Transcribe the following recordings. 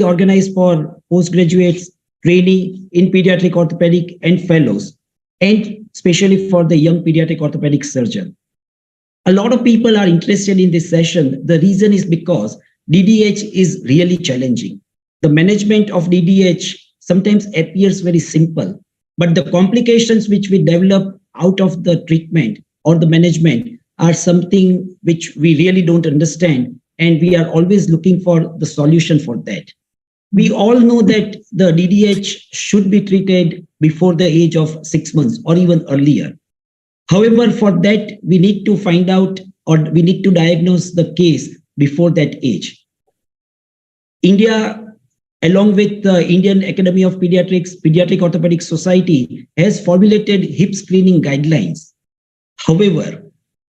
organize for postgraduates, training in pediatric orthopedic and fellows, and especially for the young pediatric orthopedic surgeon. A lot of people are interested in this session. The reason is because DDH is really challenging. The management of DDH sometimes appears very simple, but the complications which we develop out of the treatment or the management are something which we really don't understand, and we are always looking for the solution for that. We all know that the DDH should be treated before the age of 6 months or even earlier. However, for that, we need to find out, or we need to diagnose the case before that age. India, along with the Indian Academy of Pediatrics, Pediatric Orthopedic Society, has formulated hip screening guidelines. However,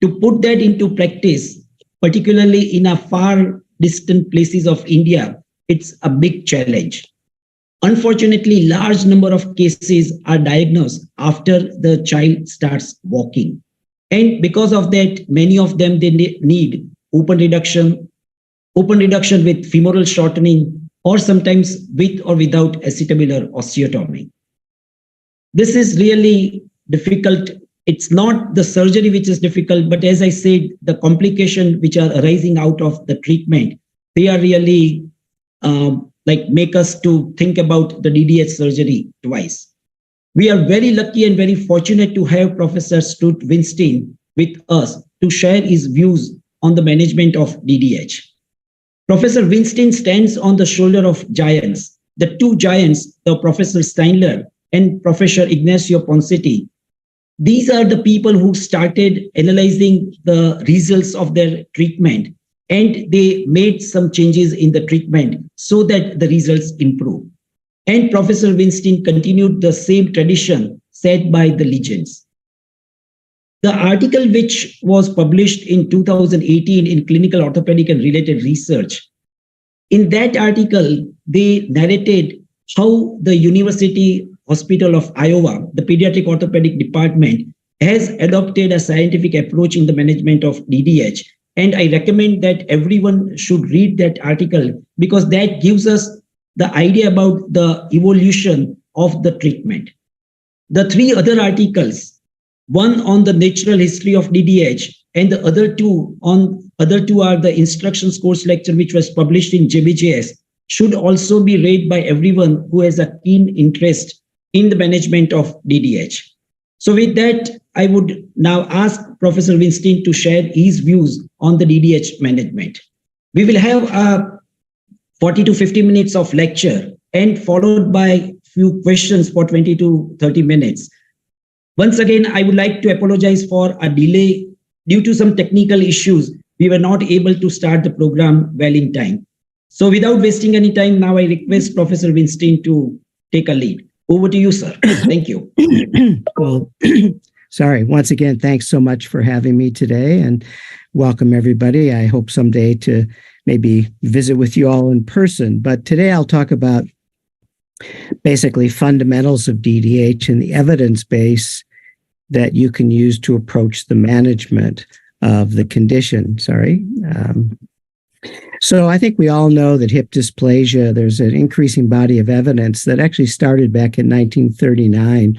to put that into practice, particularly in a far distant places of India, it's a big challenge. Unfortunately, large number of cases are diagnosed after the child starts walking. And because of that, many of them, they need open reduction with femoral shortening, or sometimes with or without acetabular osteotomy. This is really difficult. It's not the surgery which is difficult, but as I said, the complications which are arising out of the treatment, they are really make us to think about the DDH surgery twice. We are very lucky and very fortunate to have Professor Stuart Weinstein with us to share his views on the management of DDH. Professor Weinstein stands on the shoulder of giants, the two giants, the Professor Steinler and Professor Ignacio Ponseti. These are the people who started analyzing the results of their treatment, and they made some changes in the treatment so that the results improve. And Professor Weinstein continued the same tradition set by the legends. The article which was published in 2018 in Clinical Orthopedic and Related Research, in that article, they narrated how the University Hospital of Iowa, the Pediatric Orthopedic Department, has adopted a scientific approach in the management of DDH. And I recommend that everyone should read that article, because that gives us the idea about the evolution of the treatment. The three other articles, one on the natural history of DDH, and the other two are the instructions course lecture which was published in JBJS, should also be read by everyone who has a keen interest in the management of DDH. So with that, I would now ask Professor Weinstein to share his views on the DDH management. We will have 40 to 50 minutes of lecture and followed by few questions for 20 to 30 minutes. Once again, I would like to apologize for a delay. Due to some technical issues, we were not able to start the program well in time. So without wasting any time, now I request Professor Weinstein to take a lead. Over to you, sir. Thank you. Well, sorry. Once again, thanks so much for having me today, and welcome everybody. I hope someday to maybe visit with you all in person. But today I'll talk about basically fundamentals of DDH and the evidence base that you can use to approach the management of the condition. So I think we all know that hip dysplasia, there's an increasing body of evidence that actually started back in 1939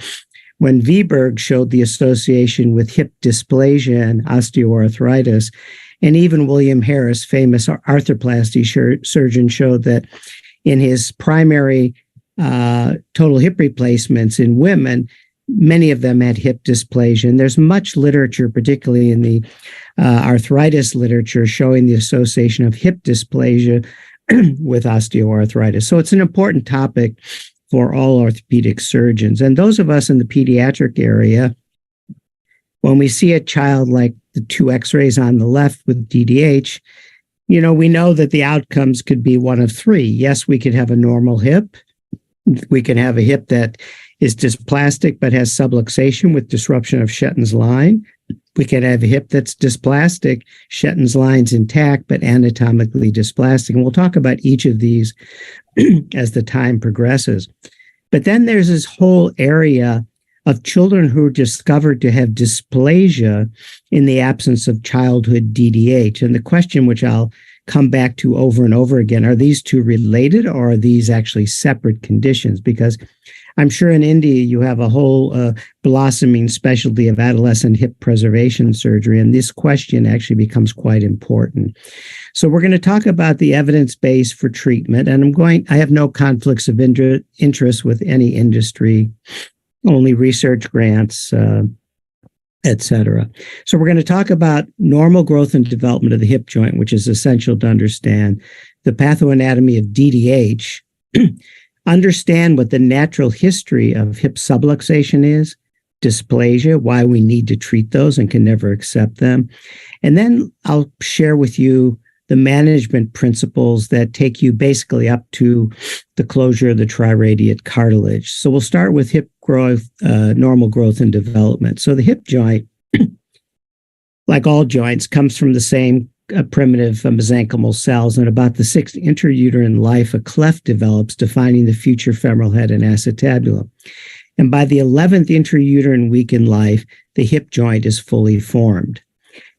when Viberg showed the association with hip dysplasia and osteoarthritis. And even William Harris, famous arthroplasty surgeon, showed that in his primary total hip replacements in women, many of them had hip dysplasia. And there's much literature, particularly in the arthritis literature, showing the association of hip dysplasia with osteoarthritis. So it's an important topic for all orthopedic surgeons. And those of us in the pediatric area, when we see a child like the two x-rays on the left with DDH, we know that the outcomes could be one of three. Yes, we could have a normal hip. We can have a hip that is dysplastic but has subluxation with disruption of Shetton's line. We can have a hip that's dysplastic, Shetton's line's intact, but anatomically dysplastic. And we'll talk about each of these as the time progresses. But then there's this whole area of children who are discovered to have dysplasia in the absence of childhood DDH. And the question which I'll come back to over and over again. Are these two related, or are these actually separate conditions? Because I'm sure in India you have a whole blossoming specialty of adolescent hip preservation surgery, and this question actually becomes quite important. So we're going to talk about the evidence base for treatment, and I have no conflicts of interest with any industry, only research grants, etc. So we're going to talk about normal growth and development of the hip joint, which is essential to understand, the pathoanatomy of DDH, understand what the natural history of hip subluxation is, dysplasia, why we need to treat those and can never accept them. And then I'll share with you the management principles that take you basically up to the closure of the triradiate cartilage. So we'll start with hip growth, normal growth and development. So the hip joint, like all joints, comes from the same primitive mesenchymal cells. And about the 6th intrauterine life, a cleft develops, defining the future femoral head and acetabulum. And by the 11th intrauterine week in life, the hip joint is fully formed.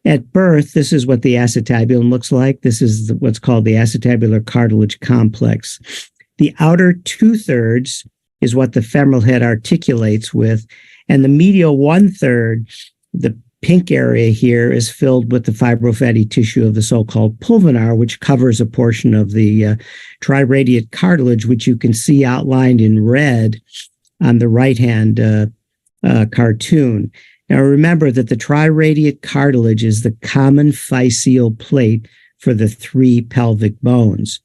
At birth, this is what the acetabulum looks like. This is what's called the acetabular cartilage complex. The outer 2/3 is what the femoral head articulates with, and the medial 1/3, the pink area here, is filled with the fibrofatty tissue of the so-called pulvinar, which covers a portion of the triradiate cartilage, which you can see outlined in red on the right-hand cartoon. Now, remember that the triradiate cartilage is the common physeal plate for the 3 pelvic bones.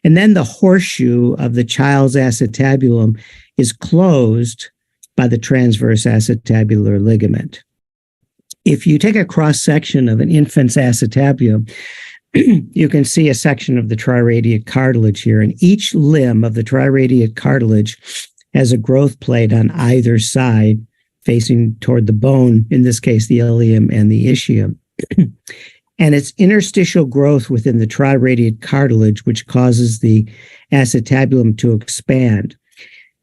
And then the horseshoe of the child's acetabulum is closed by the transverse acetabular ligament. If you take a cross-section of an infant's acetabulum, you can see a section of the triradiate cartilage here, and each limb of the triradiate cartilage has a growth plate on either side facing toward the bone, in this case, the ilium and the ischium. And it's interstitial growth within the triradiate cartilage which causes the acetabulum to expand.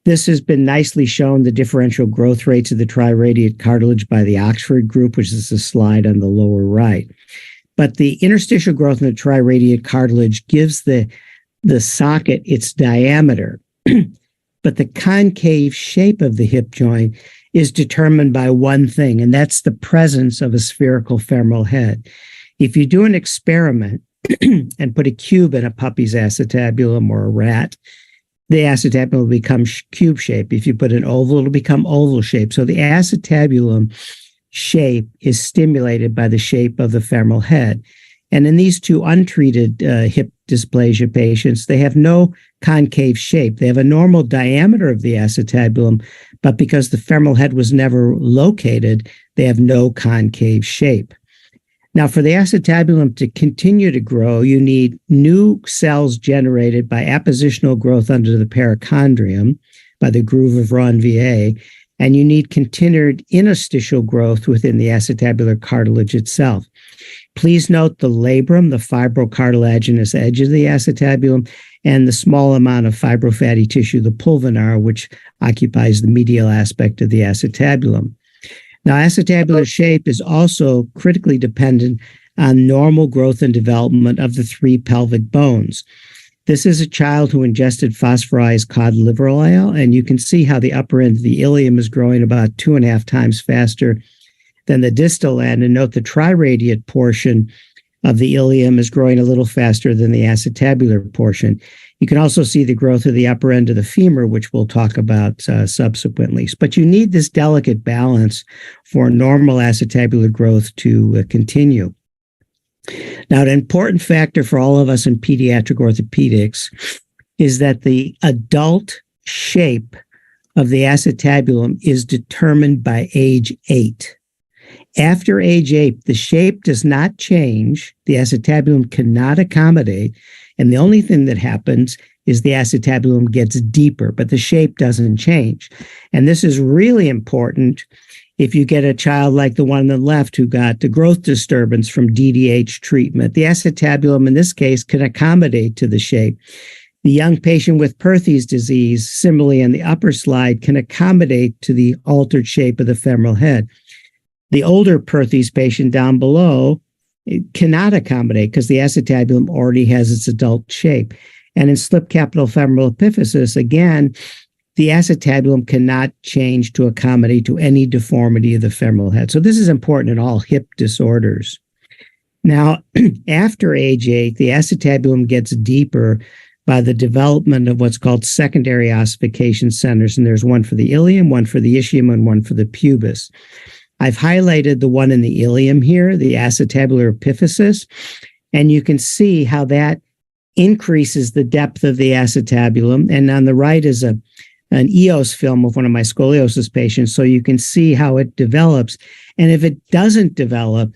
This has been nicely shown, the differential growth rates of the triradiate cartilage, by the Oxford group, which is the slide on the lower right. But the interstitial growth in the triradiate cartilage gives the socket its diameter. But the concave shape of the hip joint is determined by one thing, and that's the presence of a spherical femoral head. If you do an experiment and put a cube in a puppy's acetabulum or a rat, the acetabulum will become cube shape. If you put an oval, it'll become oval shape. So the acetabulum shape is stimulated by the shape of the femoral head. And in these two untreated hip dysplasia patients, they have no concave shape. They have a normal diameter of the acetabulum, but because the femoral head was never located, they have no concave shape. Now, for the acetabulum to continue to grow, you need new cells generated by appositional growth under the perichondrium, by the groove of Ranvier, and you need continued interstitial growth within the acetabular cartilage itself. Please note the labrum, the fibrocartilaginous edge of the acetabulum, and the small amount of fibrofatty tissue, the pulvinar, which occupies the medial aspect of the acetabulum. Now, acetabular shape is also critically dependent on normal growth and development of the 3 pelvic bones. This is a child who ingested phosphorized cod liver oil, and you can see how the upper end of the ilium is growing about 2.5 times faster than the distal end. And note the triradiate portion of the ilium is growing a little faster than the acetabular portion. You can also see the growth of the upper end of the femur, which we'll talk about subsequently. But you need this delicate balance for normal acetabular growth to continue. Now, an important factor for all of us in pediatric orthopedics is that the adult shape of the acetabulum is determined by age 8. After age 8, the shape does not change. The acetabulum cannot accommodate. And the only thing that happens is the acetabulum gets deeper, but the shape doesn't change. And this is really important if you get a child like the one on the left who got the growth disturbance from DDH treatment. The acetabulum, in this case, can accommodate to the shape. The young patient with Perthes disease, similarly in the upper slide, can accommodate to the altered shape of the femoral head. The older Perthes patient down below it cannot accommodate because the acetabulum already has its adult shape. And in slip capital femoral epiphysis, again, the acetabulum cannot change to accommodate to any deformity of the femoral head. So this is important in all hip disorders. Now, after age 8, the acetabulum gets deeper by the development of what's called secondary ossification centers. And there's one for the ilium, one for the ischium, and one for the pubis. I've highlighted the one in the ilium here, the acetabular epiphysis, and you can see how that increases the depth of the acetabulum. And on the right is an EOS film of one of my scoliosis patients, so you can see how it develops. And if it doesn't develop,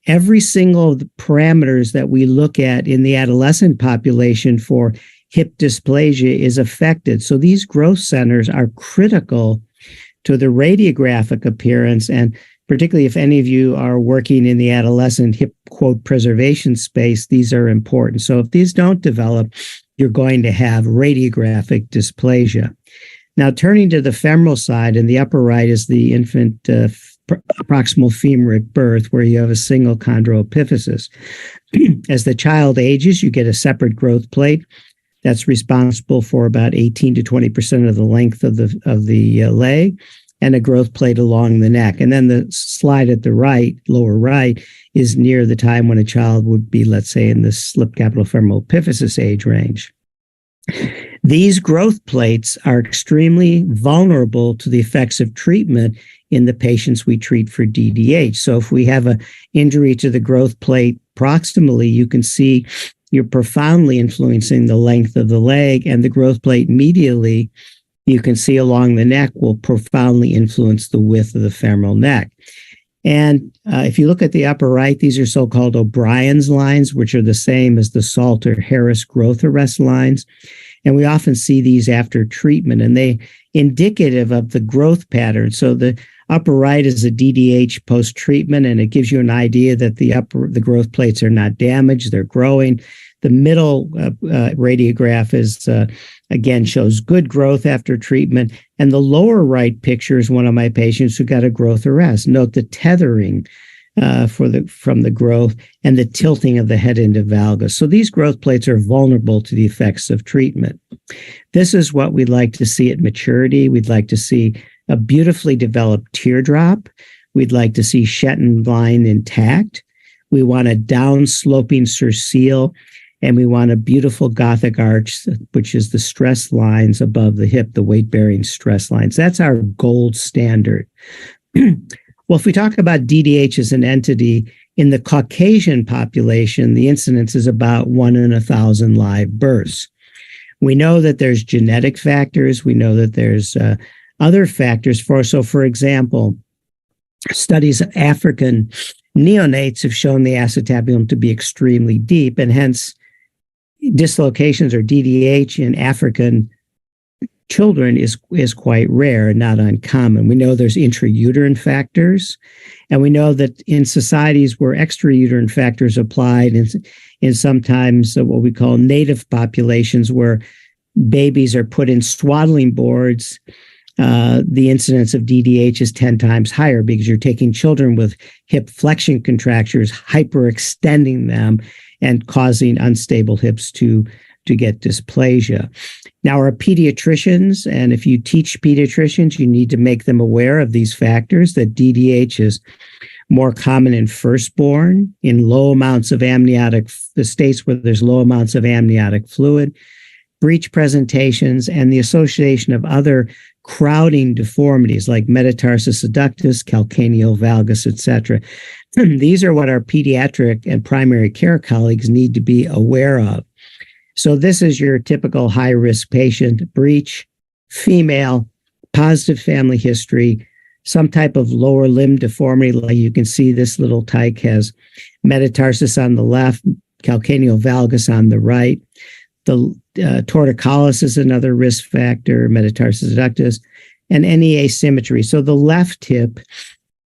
every single of the parameters that we look at in the adolescent population for hip dysplasia is affected. So these growth centers are critical to the radiographic appearance, and particularly if any of you are working in the adolescent hip, quote, preservation space, these are important. So if these don't develop, you're going to have radiographic dysplasia. Now, turning to the femoral side, in the upper right is the infant proximal femur at birth, where you have a single chondroepiphysis. As the child ages, you get a separate growth plate that's responsible for about 18 to 20% of the length of the leg, and a growth plate along the neck. And then the slide at the right, lower right, is near the time when a child would be, let's say, in the slip capital femoral epiphysis age range. These growth plates are extremely vulnerable to the effects of treatment in the patients we treat for DDH. So if we have an injury to the growth plate proximally, you can see you're profoundly influencing the length of the leg, and the growth plate medially, you can see along the neck, will profoundly influence the width of the femoral neck. And if you look at the upper right, these are so-called O'Brien's lines, which are the same as the Salter-Harris growth arrest lines. And we often see these after treatment, and they indicative of the growth pattern. So the upper right is a DDH post-treatment, and it gives you an idea that the growth plates are not damaged, they're growing. The middle radiograph is again shows good growth after treatment, and the lower right picture is one of my patients who got a growth arrest. Note the tethering from the growth and the tilting of the head into valgus. So these growth plates are vulnerable to the effects of treatment. This is what we'd like to see at maturity. We'd like to see a beautifully developed teardrop. We'd like to see Shetland line intact. We want a down-sloping surceal, and we want a beautiful Gothic arch, which is the stress lines above the hip, the weight-bearing stress lines. That's our gold standard. Well, if we talk about DDH as an entity, in the Caucasian population, the incidence is about 1 in 1,000 live births. We know that there's genetic factors. We know that there's other factors. For example, studies of African neonates have shown the acetabulum to be extremely deep, and hence dislocations or DDH in African children is quite rare and not uncommon. We know there's intrauterine factors, and we know that in societies where extrauterine factors applied, in sometimes what we call native populations where babies are put in swaddling boards, the incidence of DDH is 10 times higher because you're taking children with hip flexion contractures, hyperextending them, and causing unstable hips to get dysplasia. Now, our pediatricians, and if you teach pediatricians, you need to make them aware of these factors, that DDH is more common in firstborn, in low amounts of amniotic, the states where there's low amounts of amniotic fluid, breech presentations, and the association of other crowding deformities like metatarsus adductus, calcaneal valgus, etc. These are what our pediatric and primary care colleagues need to be aware of. So this is your typical high-risk patient, breech, female, positive family history, some type of lower limb deformity. Like you can see this little tyke has metatarsus on the left, calcaneal valgus on the right. The torticollis is another risk factor, metatarsus adductus, and any asymmetry. So the left hip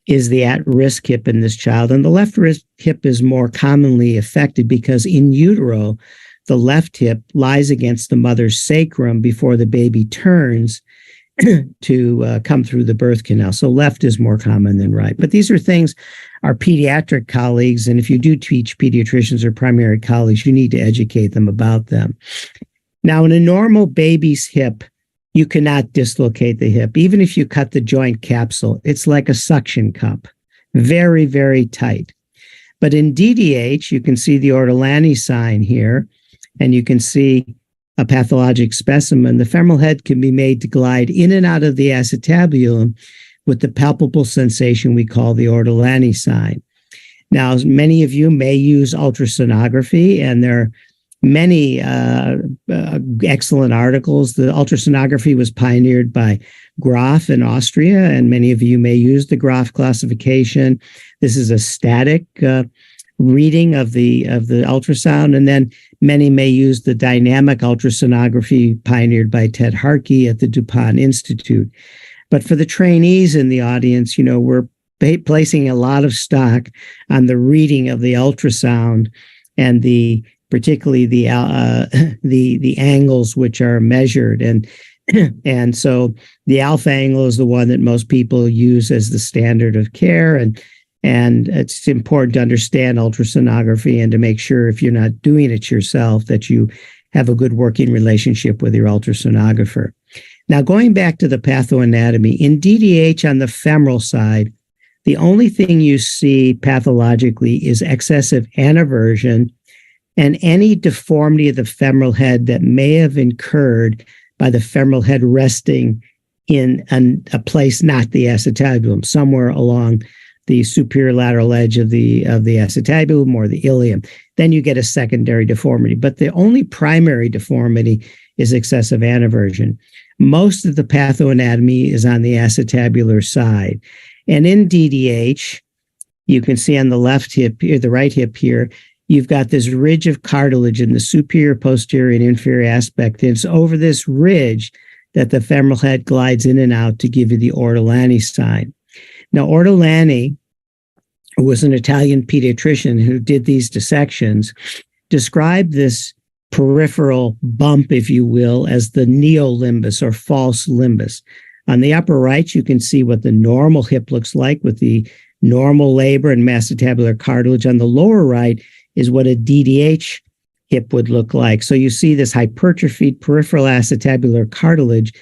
is the at-risk hip in this child, and the left hip is more commonly affected because in utero, the left hip lies against the mother's sacrum before the baby turns to come through the birth canal. So left is more common than right. But these are things our pediatric colleagues, and if you do teach pediatricians or primary colleagues, you need to educate them about them. Now, in a normal baby's hip, you cannot dislocate the hip. Even if you cut the joint capsule, it's like a suction cup, very, very tight. But in DDH, you can see the Ortolani sign here, and you can see a pathologic specimen. The femoral head can be made to glide in and out of the acetabulum with the palpable sensation we call the Ortolani sign. Now, many of you may use ultrasonography, and there are many excellent articles. The ultrasonography was pioneered by Graf in Austria, and many of you may use the Graf classification. This is a static reading of the ultrasound, and then many may use the dynamic ultrasonography pioneered by Ted Harkey at the DuPont Institute. But for the trainees in the audience, we're placing a lot of stock on the reading of the ultrasound and particularly the angles which are measured, and so the alpha angle is the one that most people use as the standard of care, and it's important to understand ultrasonography and to make sure, if you're not doing it yourself, that you have a good working relationship with your ultrasonographer. Now, going back to the pathoanatomy, in DDH on the femoral side, the only thing you see pathologically is excessive anaversion and any deformity of the femoral head that may have incurred by the femoral head resting in a place not the acetabulum, somewhere along the superior lateral edge of the acetabulum or the ilium. Then you get a secondary deformity. But the only primary deformity is excessive anaversion. Most of the pathoanatomy is on the acetabular side. And in DDH, you can see on the left hip here, the right hip here, you've got this ridge of cartilage in the superior, posterior, and inferior aspect. And it's over this ridge that the femoral head glides in and out to give you the Ortolani sign. Now, Ortolani, who was an Italian pediatrician who did these dissections, described this peripheral bump, if you will, as the neolimbus or false limbus. On the upper right, you can see what the normal hip looks like with the normal labor and acetabular cartilage. On the lower right is what a DDH hip would look like. So you see this hypertrophied peripheral acetabular cartilage.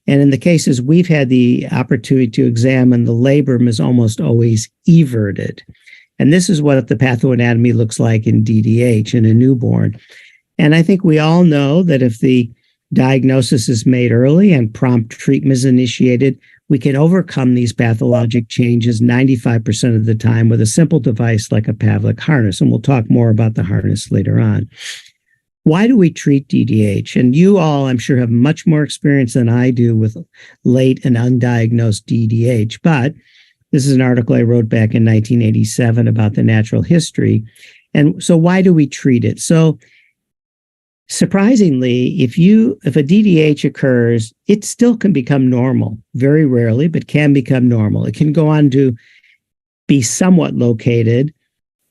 And in the cases we've had the opportunity to examine, the labrum is almost always everted. And this is what the pathoanatomy looks like in DDH in a newborn. And I think we all know that if the diagnosis is made early and prompt treatment is initiated, we can overcome these pathologic changes 95% of the time with a simple device like a Pavlik harness. And we'll talk more about the harness later on. Why do we treat DDH? And you all, I'm sure, have much more experience than I do with late and undiagnosed DDH. But this is an article I wrote back in 1987 about the natural history. And so why do we treat it? So surprisingly, if a DDH occurs, it still can become normal, very rarely, but can become normal. It can go on to be somewhat located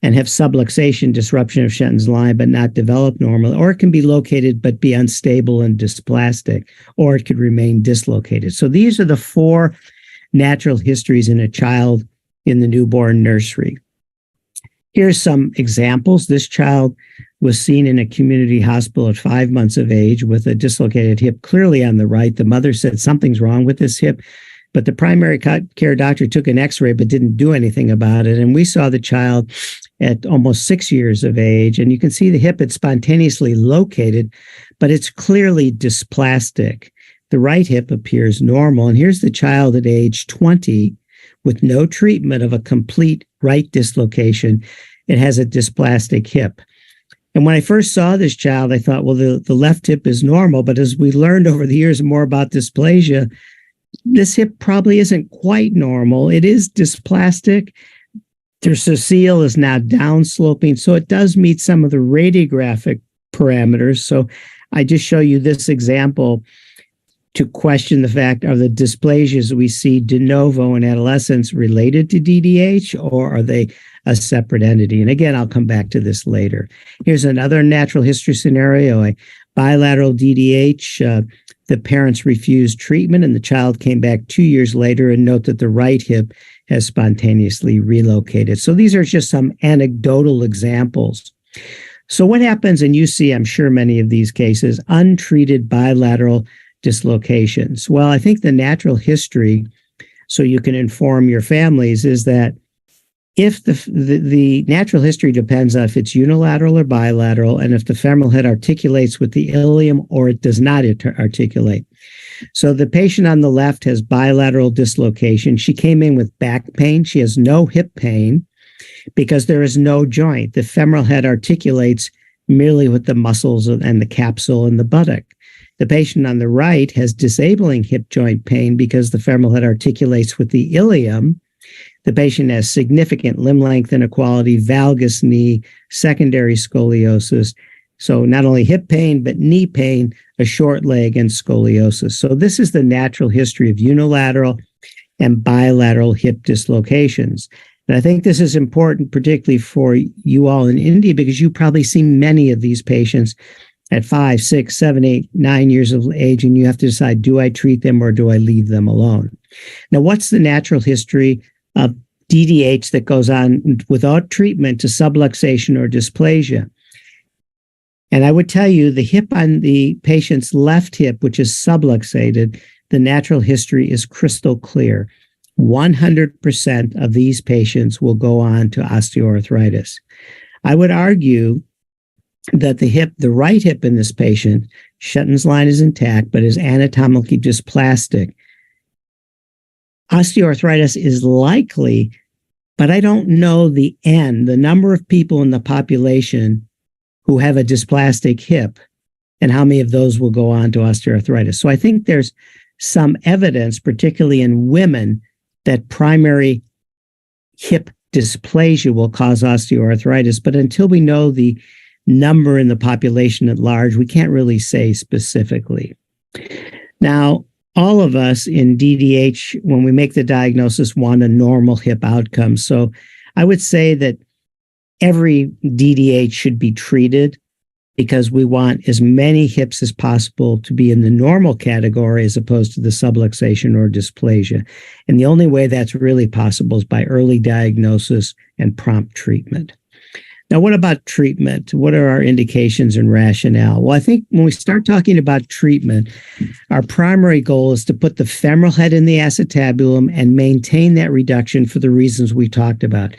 and have subluxation, disruption of Shenton's line, but not develop normally, or it can be located but be unstable and dysplastic, or it could remain dislocated. So these are the four natural histories in a child in the newborn nursery. Here's some examples. This child was seen in a community hospital at 5 months of age with a dislocated hip clearly on the right. The mother said something's wrong with this hip, but the primary care doctor took an x-ray but didn't do anything about it. And we saw the child at almost 6 years of age, and you can see the hip had spontaneously located, but it's clearly dysplastic. The right hip appears normal. And here's the child at age 20 with no treatment of a complete right dislocation. It has a dysplastic hip. And when I first saw this child, I thought, well, the left hip is normal. But as we learned over the years more about dysplasia, this hip probably isn't quite normal. It is dysplastic. The coccygeal is now downsloping. So it does meet some of the radiographic parameters. So I just show you this example to question the fact, are the dysplasias we see de novo in adolescence related to DDH, or are they a separate entity? And again, I'll come back to this later. Here's another natural history scenario, a bilateral DDH. The parents refused treatment and the child came back 2 years later, and note that the right hip has spontaneously relocated. So these are just some anecdotal examples. So what happens, and you see, I'm sure, many of these cases, untreated bilateral dislocations? Well, I think the natural history, so you can inform your families, is that if the natural history depends on if it's unilateral or bilateral, and if the femoral head articulates with the ilium or it does not articulate. So the patient on the left has bilateral dislocation. She came in with back pain. She has no hip pain because there is no joint. The femoral head articulates merely with the muscles and the capsule and the buttock. The patient on the right has disabling hip joint pain because the femoral head articulates with the ilium. The patient has significant limb length inequality, valgus knee, secondary scoliosis. So not only hip pain, but knee pain, a short leg, and scoliosis. So this is the natural history of unilateral and bilateral hip dislocations. And I think this is important, particularly for you all in India, because you probably see many of these patients at 5, 6, 7, 8, 9 years of age, and you have to decide, do I treat them or do I leave them alone? Now, what's the natural history of DDH that goes on without treatment to subluxation or dysplasia? And I would tell you the hip on the patient's left hip, which is subluxated, the natural history is crystal clear. 100% of these patients will go on to osteoarthritis. I would argue that the right hip in this patient, Shetton's line is intact, but is anatomically dysplastic. Osteoarthritis is likely, but I don't know the number of people in the population who have a dysplastic hip and how many of those will go on to osteoarthritis. So I think there's some evidence, particularly in women, that primary hip dysplasia will cause osteoarthritis. But until we know the number in the population at large, we can't really say specifically. Now, all of us in DDH, when we make the diagnosis, want a normal hip outcome. So I would say that every DDH should be treated because we want as many hips as possible to be in the normal category as opposed to the subluxation or dysplasia. And the only way that's really possible is by early diagnosis and prompt treatment. Now, what about treatment? What are our indications and rationale? Well, I think when we start talking about treatment, our primary goal is to put the femoral head in the acetabulum and maintain that reduction for the reasons we talked about.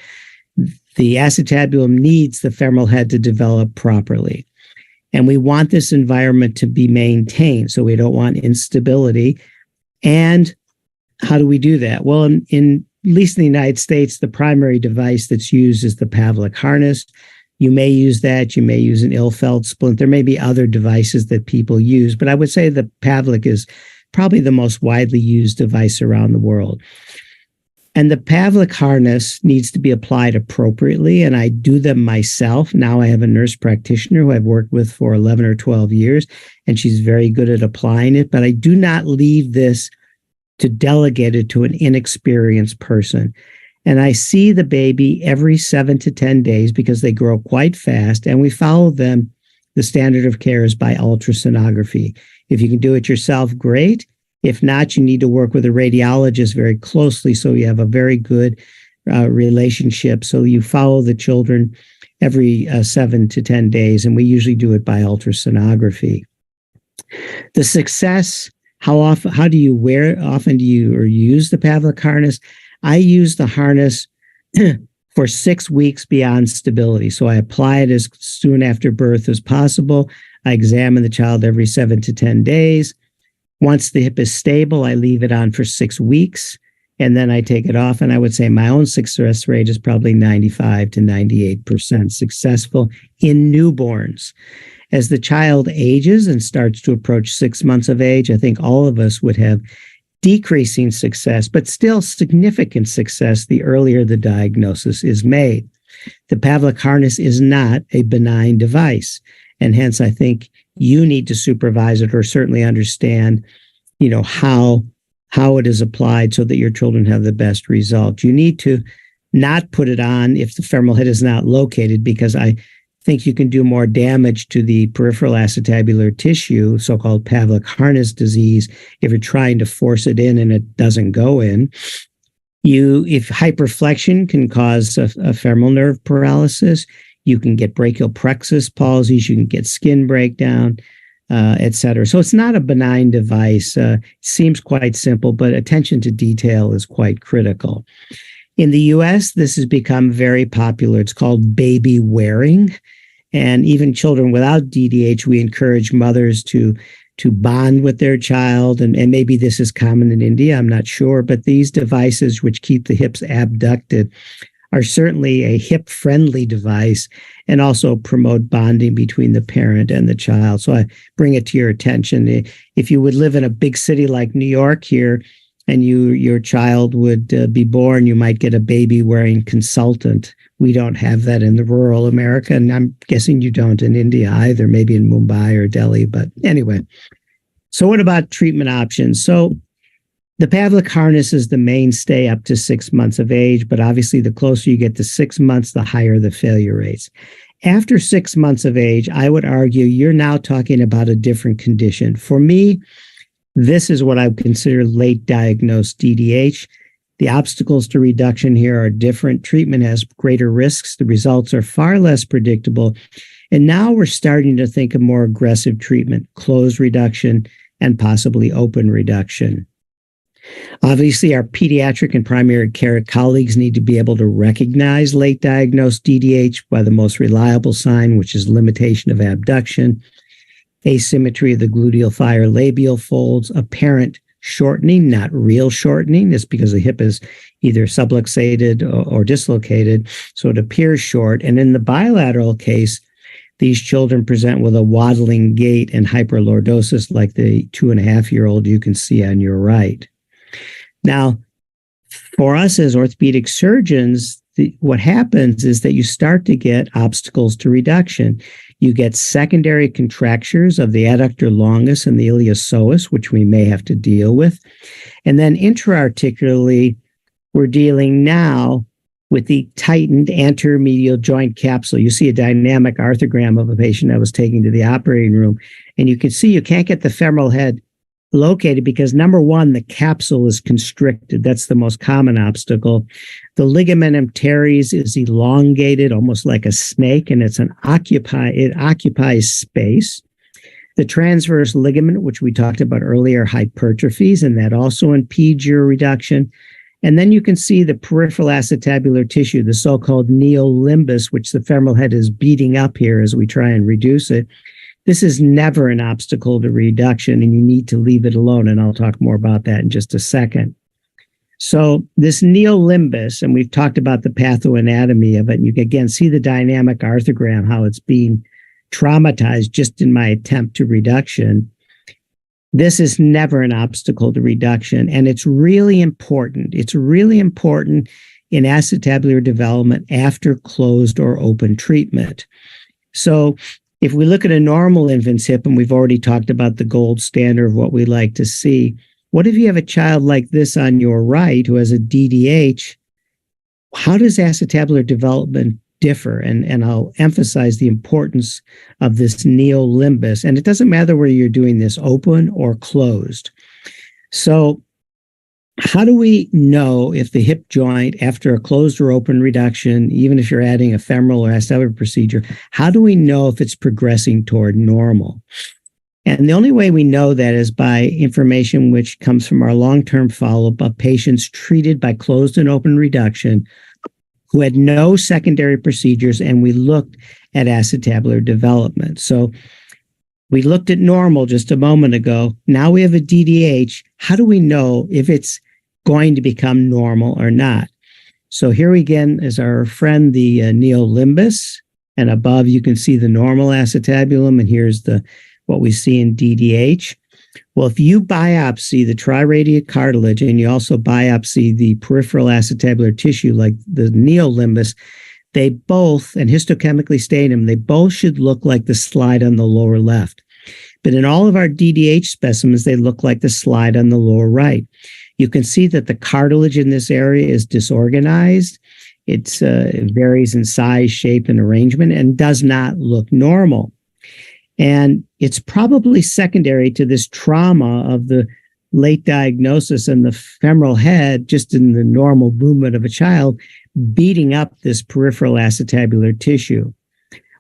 The acetabulum needs the femoral head to develop properly. And we want this environment to be maintained, so we don't want instability. And how do we do that? Well, in at least in the United States, the primary device that's used is the Pavlik harness. You may use that. You may use an Ilfeld splint. There may be other devices that people use, but I would say the Pavlik is probably the most widely used device around the world. And the Pavlik harness needs to be applied appropriately, and I do them myself. Now I have a nurse practitioner who I've worked with for 11 or 12 years, and she's very good at applying it, but I do not leave this to delegate it to an inexperienced person. And I see the baby every 7 to 10 days because they grow quite fast, and we follow them. The standard of care is by ultrasonography. If you can do it yourself, great. If not, you need to work with a radiologist very closely so you have a very good relationship. So you follow the children every 7 to 10 days, and we usually do it by ultrasonography. The success, often do you use the Pavlik harness? I use the harness for 6 weeks beyond stability. So I apply it as soon after birth as possible. I examine the child every 7 to 10 days. Once the hip is stable, I leave it on for 6 weeks, and then I take it off. And I would say my own success rate is probably 95 to 98% successful in newborns. As the child ages and starts to approach 6 months of age, I think all of us would have decreasing success, but still significant success the earlier the diagnosis is made. The Pavlik harness is not a benign device, and hence I think you need to supervise it or certainly understand, how it is applied so that your children have the best result. You need to not put it on if the femoral head is not located, because I think you can do more damage to the peripheral acetabular tissue, so-called Pavlik harness disease, if you're trying to force it in and it doesn't go in. If hyperflexion can cause a femoral nerve paralysis, you can get brachial plexus palsies, you can get skin breakdown, et cetera. So it's not a benign device. Seems quite simple, but attention to detail is quite critical. In the US, this has become very popular. It's called baby wearing. And even children without DDH, we encourage mothers to bond with their child. And maybe this is common in India, I'm not sure. But these devices, which keep the hips abducted, are certainly a hip-friendly device and also promote bonding between the parent and the child. So I bring it to your attention. If you would live in a big city like New York here, and your child would be born, you might get a baby-wearing consultant. We don't have that in the rural America, and I'm guessing you don't in India either, maybe in Mumbai or Delhi. But anyway, so what about treatment options? So the Pavlik harness is the mainstay up to 6 months of age, but obviously the closer you get to 6 months, the higher the failure rates. After 6 months of age, I would argue you're now talking about a different condition. For me, this is what I would consider late diagnosed DDH. The obstacles to reduction here are different. Treatment has greater risks. The results are far less predictable. And now we're starting to think of more aggressive treatment, closed reduction, and possibly open reduction. Obviously, our pediatric and primary care colleagues need to be able to recognize late diagnosed DDH by the most reliable sign, which is limitation of abduction, asymmetry of the gluteal thigh or labial folds, apparent shortening, not real shortening. It's because the hip is either subluxated or dislocated, so it appears short. And in the bilateral case, these children present with a waddling gait and hyperlordosis like the 2.5-year-old you can see on your right. Now, for us as orthopedic surgeons, what happens is that you start to get obstacles to reduction. You get secondary contractures of the adductor longus and the iliopsoas, which we may have to deal with. And then intra-articularly, we're dealing now with the tightened anterior medial joint capsule. You see a dynamic arthrogram of a patient I was taking to the operating room, and you can see you can't get the femoral head located because, number one, the capsule is constricted. That's the most common obstacle. The ligamentum teres is elongated, almost like a snake, and it occupies space. The transverse ligament, which we talked about earlier, hypertrophies, and that also impedes your reduction. And then you can see the peripheral acetabular tissue, the so-called neolimbus, which the femoral head is beating up here as we try and reduce it. This is never an obstacle to reduction, and you need to leave it alone, and I'll talk more about that in just a second. So this neolimbus, and we've talked about the pathoanatomy of it, and you can again see the dynamic arthrogram, how it's being traumatized just in my attempt to reduction. This is never an obstacle to reduction, and it's really important. It's really important in acetabular development after closed or open treatment. So if we look at a normal infant's hip, and we've already talked about the gold standard of what we like to see, what if you have a child like this on your right who has a DDH? How does acetabular development differ? And I'll emphasize the importance of this neolimbus. And it doesn't matter whether you're doing this open or closed. So how do we know if the hip joint, after a closed or open reduction, even if you're adding a femoral or acetabular procedure, how do we know if it's progressing toward normal? And the only way we know that is by information which comes from our long-term follow-up of patients treated by closed and open reduction who had no secondary procedures, and we looked at acetabular development. So we looked at normal just a moment ago. Now we have a DDH. How do we know if it's going to become normal or not? So here again is our friend, the neolimbus, and above you can see the normal acetabulum, and here's what we see in DDH. Well, if you biopsy the triradiate cartilage and you also biopsy the peripheral acetabular tissue like the neolimbus, they both, and histochemically stain them, they both should look like the slide on the lower left. But in all of our DDH specimens, they look like the slide on the lower right. You can see that the cartilage in this area is disorganized. It varies in size, shape, and arrangement and does not look normal. And it's probably secondary to this trauma of the late diagnosis and the femoral head, just in the normal movement of a child, beating up this peripheral acetabular tissue.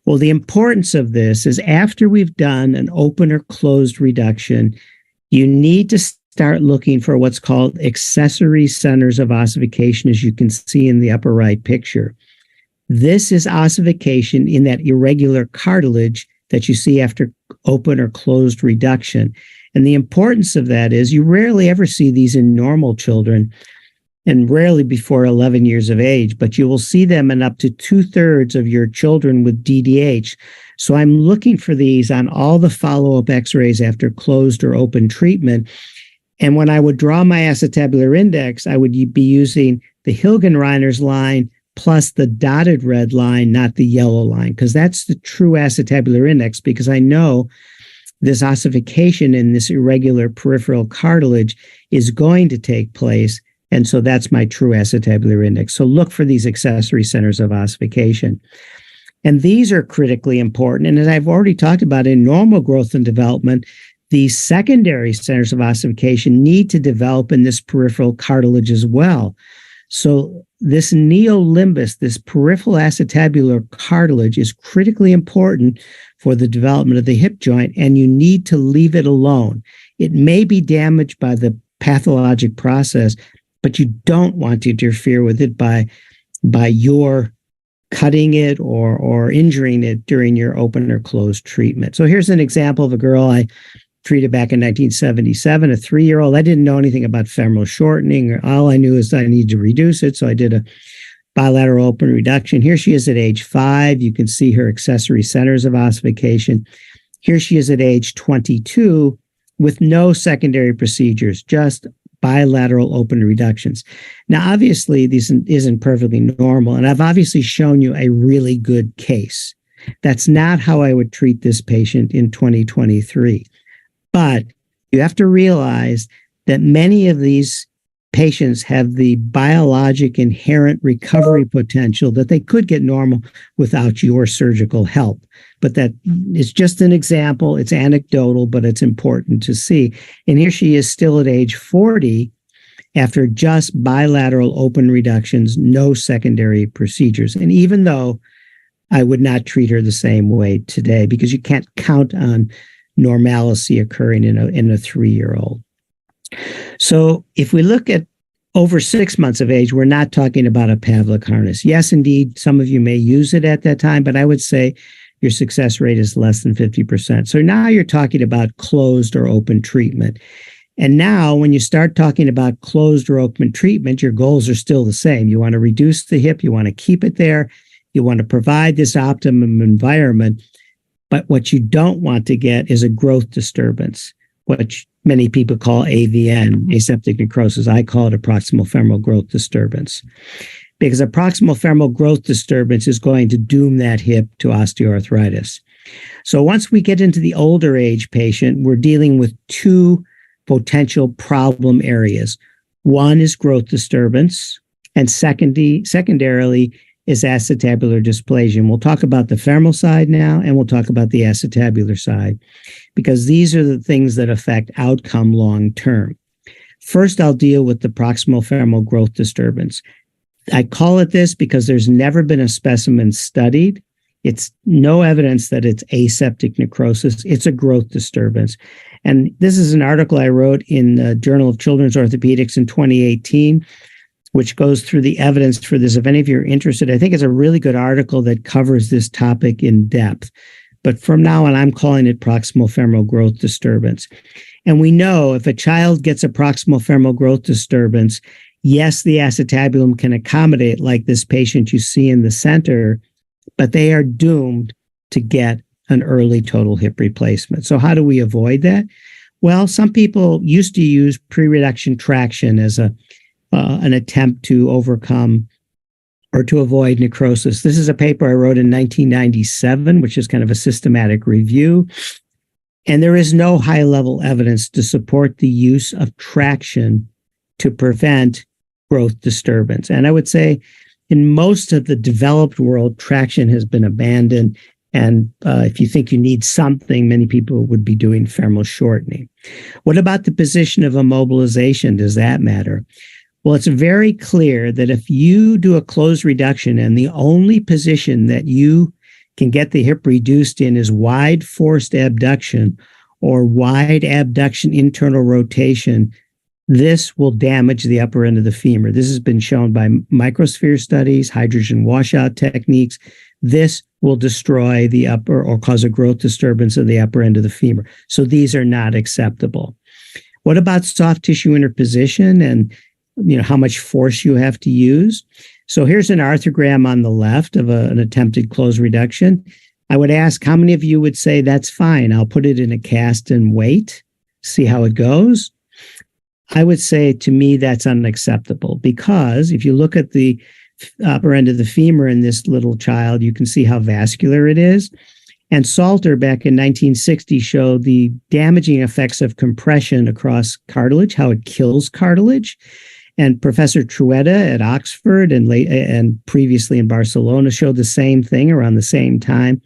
Well, the importance of this is after we've done an open or closed reduction, you need to start looking for what's called accessory centers of ossification, as you can see in the upper right picture. This is ossification in that irregular cartilage that you see after open or closed reduction. And the importance of that is you rarely ever see these in normal children, and rarely before 11 years of age, but you will see them in up to 2/3 of your children with DDH. So I'm looking for these on all the follow-up x-rays after closed or open treatment. And when I would draw my acetabular index, I would be using the Hilgenreiner's line plus the dotted red line, not the yellow line, because that's the true acetabular index, because I know this ossification in this irregular peripheral cartilage is going to take place. And so that's my true acetabular index. So look for these accessory centers of ossification. And these are critically important. And as I've already talked about in normal growth and development, these secondary centers of ossification need to develop in this peripheral cartilage as well. So this neolimbus, this peripheral acetabular cartilage, is critically important for the development of the hip joint, and you need to leave it alone. It may be damaged by the pathologic process, but you don't want to interfere with it by your cutting it or injuring it during your open or closed treatment. So here's an example of a girl I treated back in 1977, a 3-year-old. I didn't know anything about femoral shortening. All I knew is I needed to reduce it, so I did a bilateral open reduction. Here she is at age 5. You can see her accessory centers of ossification. Here she is at age 22 with no secondary procedures, just bilateral open reductions. Now, obviously, this isn't perfectly normal, and I've obviously shown you a really good case. That's not how I would treat this patient in 2023. But you have to realize that many of these patients have the biologic inherent recovery potential that they could get normal without your surgical help. But that is just an example. It's anecdotal, but it's important to see. And here she is still at age 40 after just bilateral open reductions, no secondary procedures. And even though I would not treat her the same way today, because you can't count on normalcy occurring in a 3-year-old. So if we look at over 6 months of age, we're not talking about a Pavlik harness. Yes, indeed, some of you may use it at that time, but I would say your success rate is less than 50%. So now you're talking about closed or open treatment. And now when you start talking about closed or open treatment, your goals are still the same. You want to reduce the hip, you want to keep it there, you want to provide this optimum environment. But what you don't want to get is a growth disturbance, which many people call AVN, aseptic necrosis. I call it a proximal femoral growth disturbance, because a proximal femoral growth disturbance is going to doom that hip to osteoarthritis. So once we get into the older age patient, we're dealing with 2 potential problem areas. One is growth disturbance, and secondarily is acetabular dysplasia. And we'll talk about the femoral side now, and we'll talk about the acetabular side, because these are the things that affect outcome long term. First, I'll deal with the proximal femoral growth disturbance. I call it this because there's never been a specimen studied. It's no evidence that it's aseptic necrosis. It's a growth disturbance. And this is an article I wrote in the Journal of Children's Orthopaedics in 2018, which goes through the evidence for this. If any of you are interested, I think it's a really good article that covers this topic in depth. But from now on, I'm calling it proximal femoral growth disturbance. And we know if a child gets a proximal femoral growth disturbance, yes, the acetabulum can accommodate, like this patient you see in the center, but they are doomed to get an early total hip replacement. So how do we avoid that? Well, some people used to use pre-reduction traction as an attempt to overcome or to avoid necrosis. This is a paper I wrote in 1997, which is kind of a systematic review. And there is no high-level evidence to support the use of traction to prevent growth disturbance. And I would say in most of the developed world, traction has been abandoned. And if you think you need something, many people would be doing femoral shortening. What about the position of immobilization? Does that matter? Well, it's very clear that if you do a closed reduction and the only position that you can get the hip reduced in is wide forced abduction or wide abduction internal rotation, this will damage the upper end of the femur. This has been shown by microsphere studies, hydrogen washout techniques. This will destroy the upper or cause a growth disturbance of the upper end of the femur. So these are not acceptable. What about soft tissue interposition and how much force you have to use? So here's an arthrogram on the left of an attempted closed reduction. I would ask how many of you would say that's fine. I'll put it in a cast and wait, see how it goes. I would say to me that's unacceptable because if you look at the upper end of the femur in this little child, you can see how vascular it is. And Salter back in 1960 showed the damaging effects of compression across cartilage, how it kills cartilage. And Professor Trueta at Oxford and previously in Barcelona showed the same thing around the same time.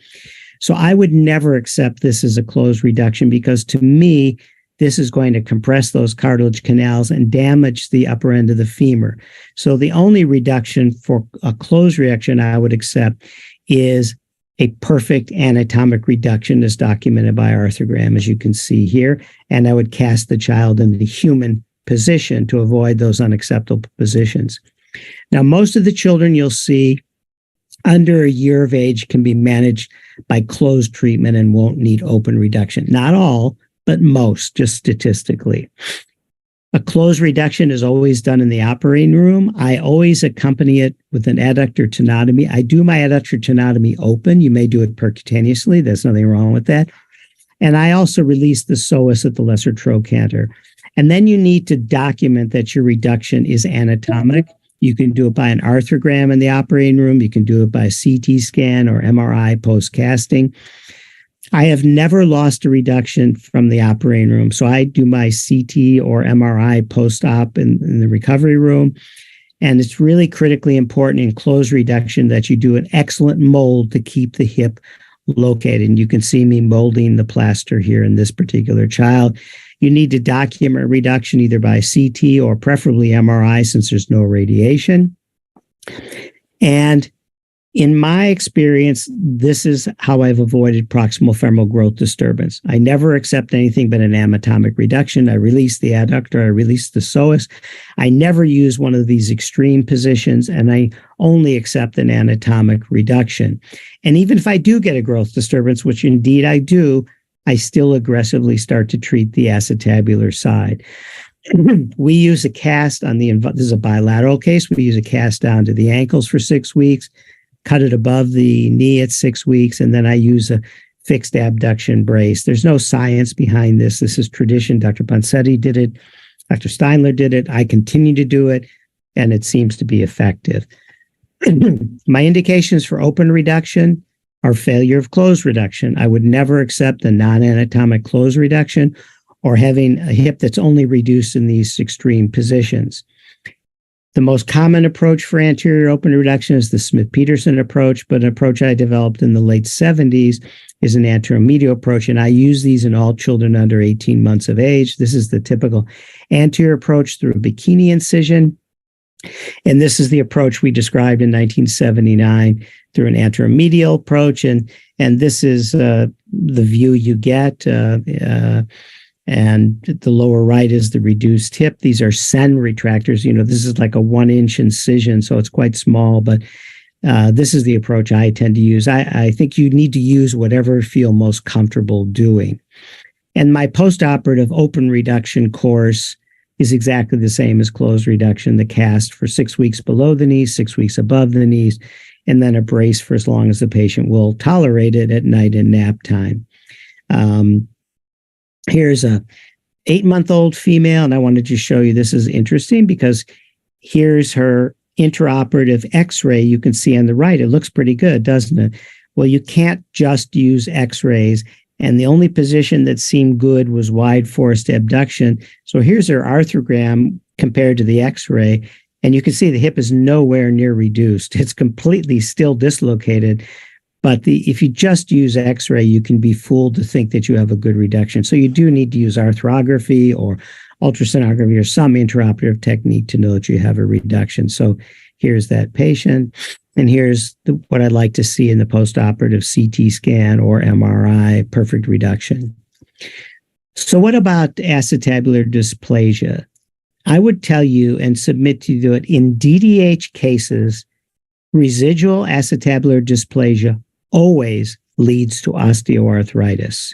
So I would never accept this as a closed reduction because to me, this is going to compress those cartilage canals and damage the upper end of the femur. So the only reduction for a closed reduction I would accept is a perfect anatomic reduction as documented by arthrogram, as you can see here. And I would cast the child in the human position to avoid those unacceptable positions. Now, most of the children you'll see under a year of age can be managed by closed treatment and won't need open reduction. Not all, but most, just statistically. A closed reduction is always done in the operating room. I always accompany it with an adductor tenotomy. I do my adductor tenotomy open. You may do it percutaneously. There's nothing wrong with that. And I also release the psoas at the lesser trochanter. And then you need to document that your reduction is anatomic. You can do it by an arthrogram in the operating room. You can do it by a CT scan or MRI post-casting. I have never lost a reduction from the operating room. So I do my CT or MRI post-op in the recovery room. And it's really critically important in closed reduction that you do an excellent mold to keep the hip located. And you can see me molding the plaster here in this particular child. You need to document reduction either by CT or preferably MRI since there's no radiation. And in my experience, this is how I've avoided proximal femoral growth disturbance. I never accept anything but an anatomic reduction. I release the adductor, I release the psoas. I never use one of these extreme positions, and I only accept an anatomic reduction. And even if I do get a growth disturbance, which indeed I do, I still aggressively start to treat the acetabular side. We use a cast on this is a bilateral case. We use a cast down to the ankles for 6 weeks, cut it above the knee at 6 weeks, and then I use a fixed abduction brace. There's no science behind this. This is tradition. Dr. Ponsetti did it. Dr. Steinler did it. I continue to do it, and it seems to be effective. My indications for open reduction are failure of closed reduction. I would never accept a non-anatomic closed reduction or having a hip that's only reduced in these extreme positions. The most common approach for anterior open reduction is the Smith-Peterson approach, but an approach I developed in the late 70s is an anteromedial approach, and I use these in all children under 18 months of age. This is the typical anterior approach through a bikini incision, and this is the approach we described in 1979 through an anteromedial approach, and this is the view you get. And the lower right is the reduced hip. These are Sen retractors. This is like a 1-inch incision, so it's quite small, but this is the approach I tend to use. I think you need to use whatever you feel most comfortable doing. And my postoperative open reduction course is exactly the same as closed reduction, the cast for 6 weeks below the knees, 6 weeks above the knees, and then a brace for as long as the patient will tolerate it at night and nap time. Here's a 8-month-old female, and I wanted to show you this is interesting because here's her intraoperative x-ray you can see on the right. It looks pretty good, doesn't it? Well, you can't just use x-rays, and the only position that seemed good was wide forced abduction. So here's her arthrogram compared to the x-ray, and you can see the hip is nowhere near reduced. It's completely still dislocated, But if you just use X-ray, you can be fooled to think that you have a good reduction. So you do need to use arthrography or ultrasonography or some intraoperative technique to know that you have a reduction. So here's that patient, and here's what I'd like to see in the postoperative CT scan or MRI, perfect reduction. So what about acetabular dysplasia? I would tell you and submit to you that in DDH cases, residual acetabular dysplasia always leads to osteoarthritis.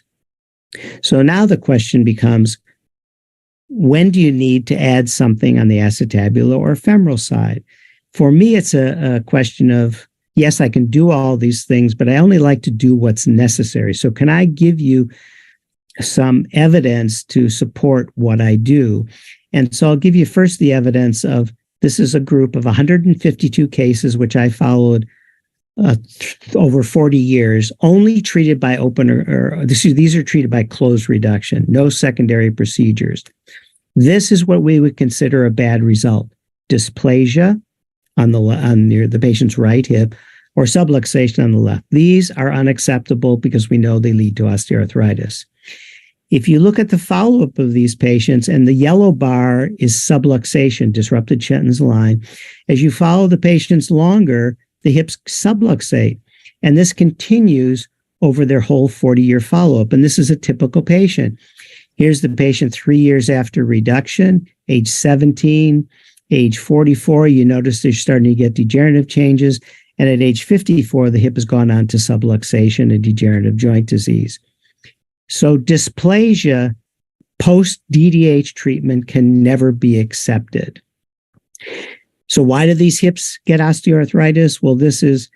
So now the question becomes, when do you need to add something on the acetabular or femoral side? For me, it's a question of, yes, I can do all these things, but I only like to do what's necessary. So can I give you some evidence to support what I do? And so I'll give you first the evidence of, this is a group of 152 cases, which I followed over 40 years, only treated by these are treated by closed reduction, no secondary procedures. This is what we would consider a bad result: dysplasia on the patient's right hip, or subluxation on the left. These are unacceptable because we know they lead to osteoarthritis. If you look at the follow-up of these patients, and the yellow bar is subluxation, disrupted Shenton's line, as you follow the patients longer, the hips subluxate. And this continues over their whole 40-year follow-up. And this is a typical patient. Here's the patient 3 years after reduction, age 17, age 44. You notice they're starting to get degenerative changes. And at age 54, the hip has gone on to subluxation and degenerative joint disease. So dysplasia post-DDH treatment can never be accepted. So why do these hips get osteoarthritis? Well, this is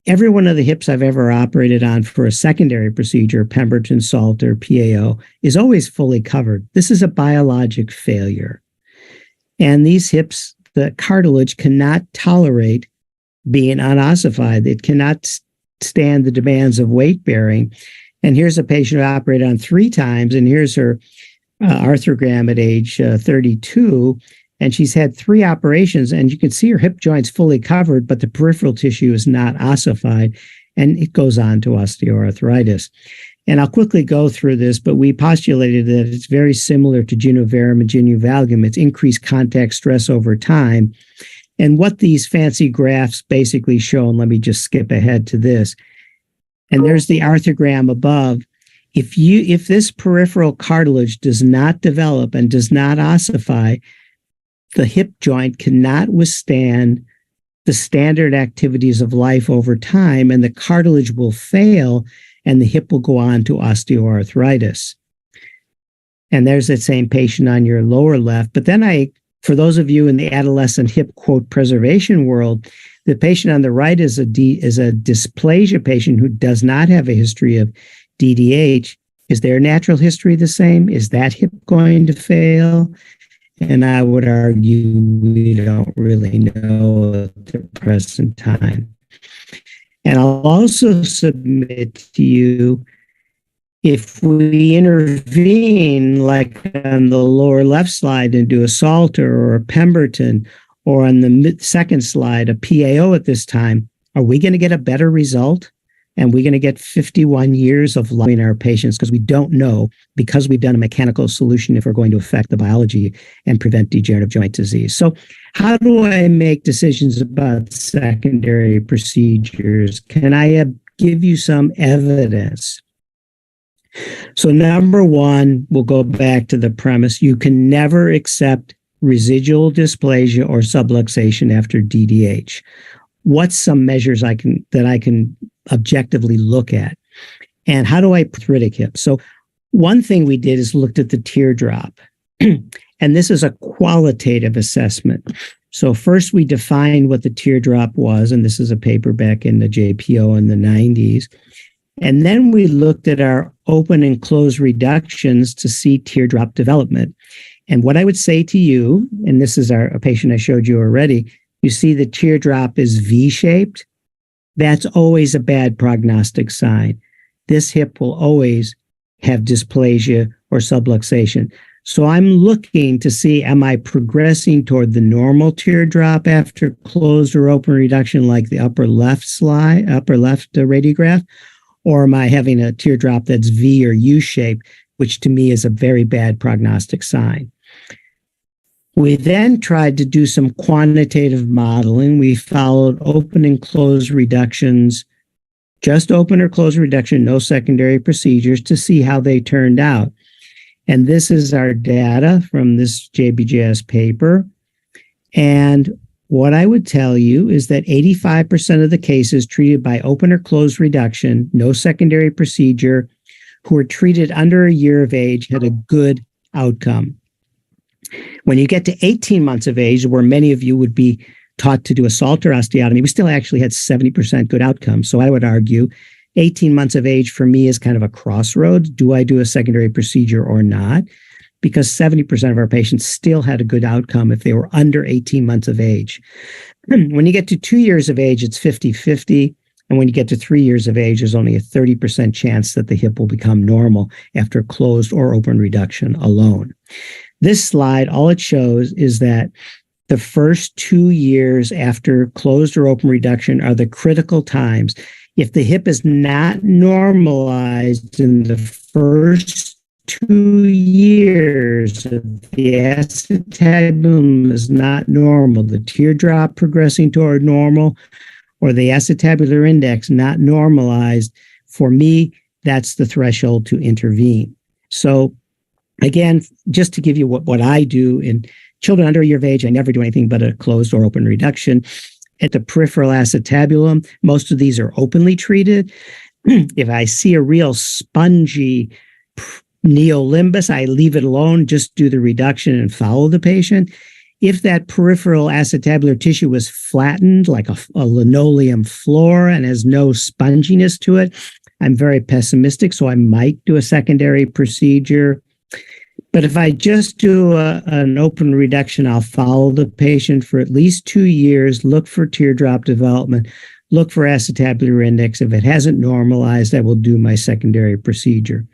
every one of the hips I've ever operated on for a secondary procedure, Pemberton, Salter, PAO, is always fully covered. This is a biologic failure. And these hips, the cartilage cannot tolerate being unossified. It cannot stand the demands of weight bearing. And here's a patient who operated on 3 times, and here's her arthrogram at age 32. And she's had 3 operations, and you can see her hip joint's fully covered, but the peripheral tissue is not ossified, and it goes on to osteoarthritis. And I'll quickly go through this, but we postulated that it's very similar to ginoverum and ginu-valgum. It's increased contact stress over time. And what these fancy graphs basically show, and let me just skip ahead to this, and there's the arthrogram above. If this peripheral cartilage does not develop and does not ossify, the hip joint cannot withstand the standard activities of life over time, and the cartilage will fail, and the hip will go on to osteoarthritis. And there's that same patient on your lower left. But then for those of you in the adolescent hip, quote, preservation world, the patient on the right is a dysplasia patient who does not have a history of DDH. Is their natural history the same? Is that hip going to fail? And I would argue we don't really know at the present time. And I'll also submit to you, if we intervene, like on the lower left slide, and do a Salter or a Pemberton, or on the second slide, a PAO at this time, are we going to get a better result? And we're going to get 51 years of life in our patients, because we don't know, because we've done a mechanical solution, if we're going to affect the biology and prevent degenerative joint disease. So how do I make decisions about secondary procedures? Can I give you some evidence? So number one, we'll go back to the premise. You can never accept residual dysplasia or subluxation after DDH. What's some measures I can objectively look at? And how do I arthritic hip? So one thing we did is looked at the teardrop. And this is a qualitative assessment. So first we defined what the teardrop was, and this is a paper back in the JPO in the 90s. And then we looked at our open and closed reductions to see teardrop development. And what I would say to you, and this is a patient I showed you already, you see the teardrop is V-shaped. That's always a bad prognostic sign. This hip will always have dysplasia or subluxation. So I'm looking to see, am I progressing toward the normal teardrop after closed or open reduction, like the upper left radiograph, or am I having a teardrop that's V or U shape, which to me is a very bad prognostic sign. We then tried to do some quantitative modeling. We followed open and closed reductions, just open or closed reduction, no secondary procedures, to see how they turned out. And this is our data from this JBJS paper. And what I would tell you is that 85% of the cases treated by open or closed reduction, no secondary procedure, who were treated under a year of age had a good outcome. When you get to 18 months of age, where many of you would be taught to do a Salter osteotomy, we still actually had 70% good outcomes. So I would argue 18 months of age for me is kind of a crossroads. Do I do a secondary procedure or not? Because 70% of our patients still had a good outcome if they were under 18 months of age. When you get to 2 years of age, it's 50-50. And when you get to 3 years of age, there's only a 30% chance that the hip will become normal after closed or open reduction alone. This slide, all it shows is that the first 2 years after closed or open reduction are the critical times. If the hip is not normalized in the first 2 years, if the acetabulum is not normal, the teardrop progressing toward normal, or the acetabular index not normalized, for me, that's the threshold to intervene. So again, just to give you what I do in children under a year of age, I never do anything but a closed or open reduction. At the peripheral acetabulum, most of these are openly treated. If I see a real spongy neolimbus, I leave it alone, just do the reduction and follow the patient. If that peripheral acetabular tissue was flattened like a linoleum floor and has no sponginess to it, I'm very pessimistic, so I might do a secondary procedure. But if I just do an open reduction, I'll follow the patient for at least 2 years, look for teardrop development, look for acetabular index. If it hasn't normalized, I will do my secondary procedure.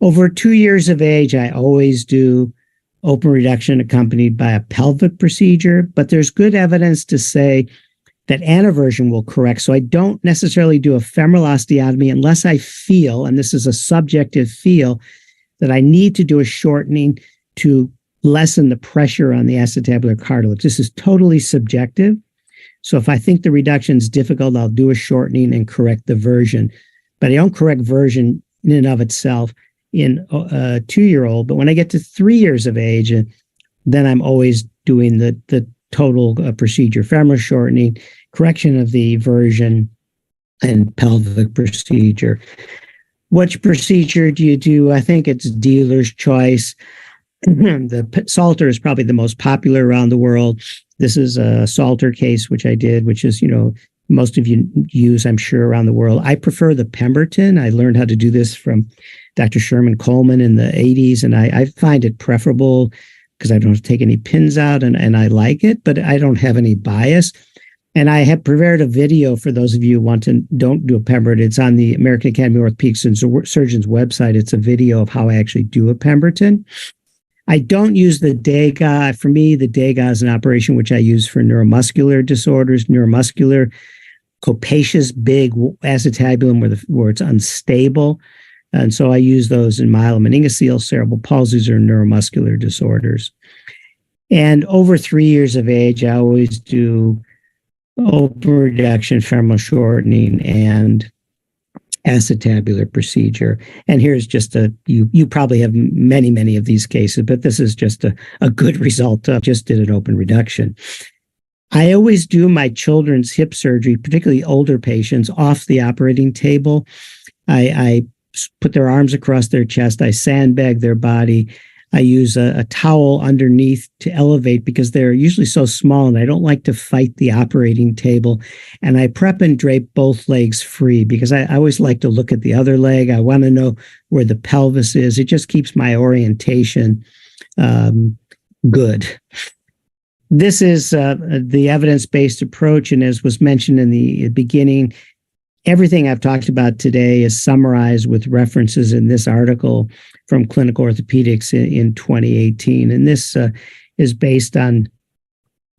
Over 2 years of age, I always do open reduction accompanied by a pelvic procedure, but there's good evidence to say that anteversion will correct. So I don't necessarily do a femoral osteotomy unless I feel, and this is a subjective feel, that I need to do a shortening to lessen the pressure on the acetabular cartilage. This is totally subjective. So if I think the reduction is difficult, I'll do a shortening and correct the version. But I don't correct version in and of itself in a 2-year-old. But when I get to 3 years of age, then I'm always doing the total procedure, femoral shortening, correction of the version, and pelvic procedure. Which procedure do you do? I think it's dealer's choice. The Salter is probably the most popular around the world. This is a Salter case, which I did, which is, most of you use, I'm sure, around the world. I prefer the Pemberton. I learned how to do this from Dr. Sherman Coleman in the 80s, and I find it preferable because I don't have to take any pins out, and I like it, but I don't have any bias. And I have prepared a video for those of you who don't do a Pemberton. It's on the American Academy of Orthopedic Surgeons website. It's a video of how I actually do a Pemberton. I don't use the Degas. For me, the Degas is an operation which I use for neuromuscular disorders, neuromuscular, capacious, big acetabulum where it's unstable. And so I use those in myelomeningocele, cerebral palsies, or neuromuscular disorders. And over 3 years of age, I always do open reduction, femoral shortening, and acetabular procedure. And here's just you probably have many of these cases, but this is just a good result. Just did an open reduction. I always do my children's hip surgery, particularly older patients, off the operating table. I put their arms across their chest. I sandbag their body. I use a towel underneath to elevate because they're usually so small and I don't like to fight the operating table. And I prep and drape both legs free because I always like to look at the other leg. I want to know where the pelvis is. It just keeps my orientation good. This is the evidence-based approach. And as was mentioned in the beginning, everything I've talked about today is summarized with references in this article from Clinical Orthopaedics in 2018. And this is based on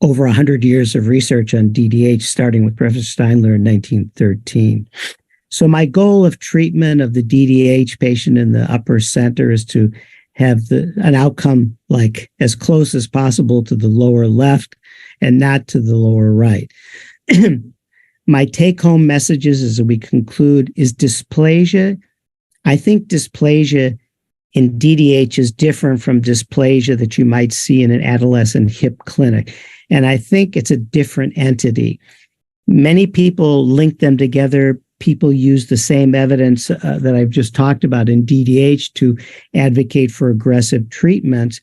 over 100 years of research on DDH, starting with Professor Steinler in 1913. So my goal of treatment of the DDH patient in the upper center is to have an outcome like as close as possible to the lower left and not to the lower right. My take-home messages as we conclude is dysplasia. I think dysplasia in DDH is different from dysplasia that you might see in an adolescent hip clinic. And I think it's a different entity. Many people link them together. People use the same evidence that I've just talked about in DDH to advocate for aggressive treatment.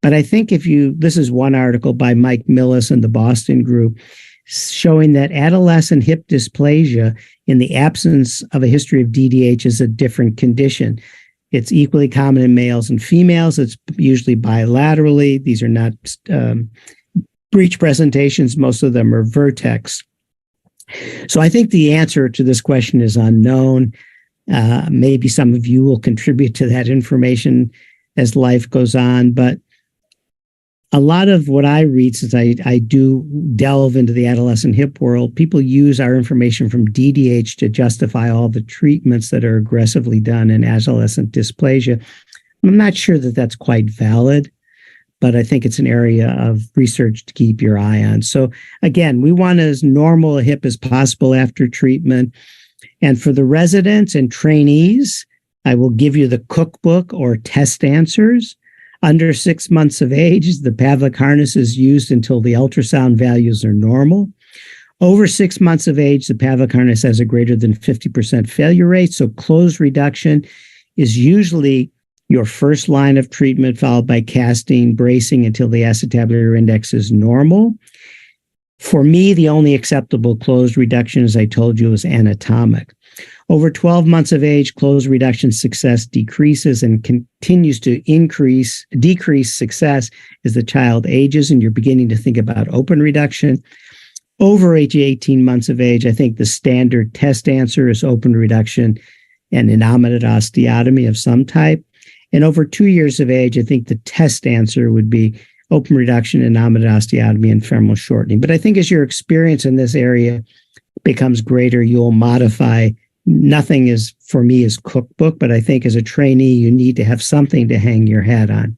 But I think this is one article by Mike Millis and the Boston group showing that adolescent hip dysplasia in the absence of a history of DDH is a different condition. It's equally common in males and females. It's usually bilaterally. These are not breech presentations. Most of them are vertex. So I think the answer to this question is unknown. Maybe some of you will contribute to that information as life goes on. But a lot of what I read, since I do delve into the adolescent hip world, people use our information from DDH to justify all the treatments that are aggressively done in adolescent dysplasia. I'm not sure that that's quite valid, but I think it's an area of research to keep your eye on. So again, we want as normal a hip as possible after treatment. And for the residents and trainees, I will give you the cookbook or test answers. Under 6 months of age, the Pavlik harness is used until the ultrasound values are normal. Over 6 months of age, the Pavlik harness has a greater than 50% failure rate. So closed reduction is usually your first line of treatment, followed by casting, bracing until the acetabular index is normal. For me, the only acceptable closed reduction, as I told you, is anatomic. Over 12 months of age, closed reduction success decreases and continues to decrease success as the child ages and you're beginning to think about open reduction. Over age 18 months of age, I think the standard test answer is open reduction and innominate osteotomy of some type. And over 2 years of age, I think the test answer would be open reduction, innominate osteotomy, and femoral shortening. But I think as your experience in this area becomes greater, you'll modify. Nothing is, for me, is cookbook, but I think as a trainee, you need to have something to hang your hat on.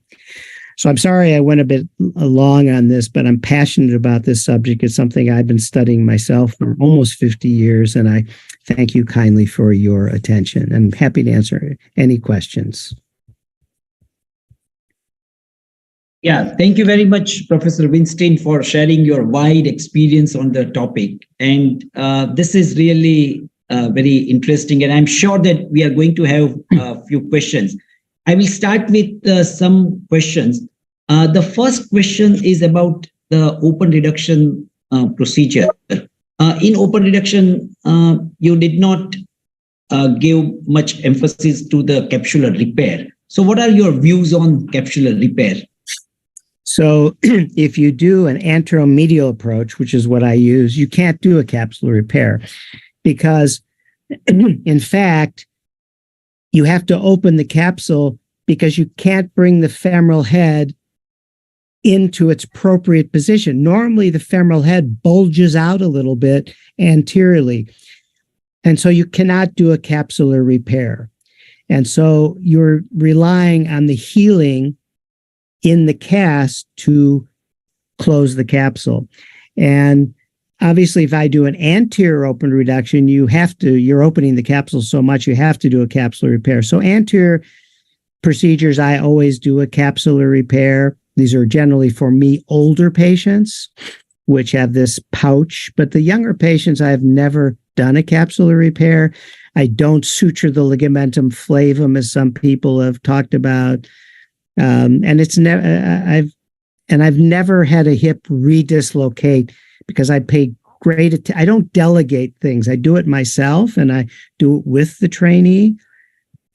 So I'm sorry I went a bit long on this, but I'm passionate about this subject. It's something I've been studying myself for almost 50 years, and I thank you kindly for your attention. And I'm happy to answer any questions. Yeah, thank you very much, Professor Weinstein, for sharing your wide experience on the topic. And this is really very interesting, and I'm sure that we are going to have a few questions. I will start with some questions. The first question is about the open reduction procedure. In open reduction, you did not give much emphasis to the capsular repair. So what are your views on capsular repair? So if you do an anteromedial approach, which is what I use, you can't do a capsular repair because, in fact, you have to open the capsule because you can't bring the femoral head into its appropriate position. Normally, the femoral head bulges out a little bit anteriorly, and so you cannot do a capsular repair. And so you're relying on the healing in the cast to close the capsule. And obviously, if I do an anterior open reduction, you're opening the capsule so much, you have to do a capsular repair. So anterior procedures, I always do a capsular repair. These are generally, for me, older patients, which have this pouch. But the younger patients, I've never done a capsular repair. I don't suture the ligamentum flavum, as some people have talked about. And I've never had a hip re-dislocate because I pay I don't delegate things. I do it myself and I do it with the trainee.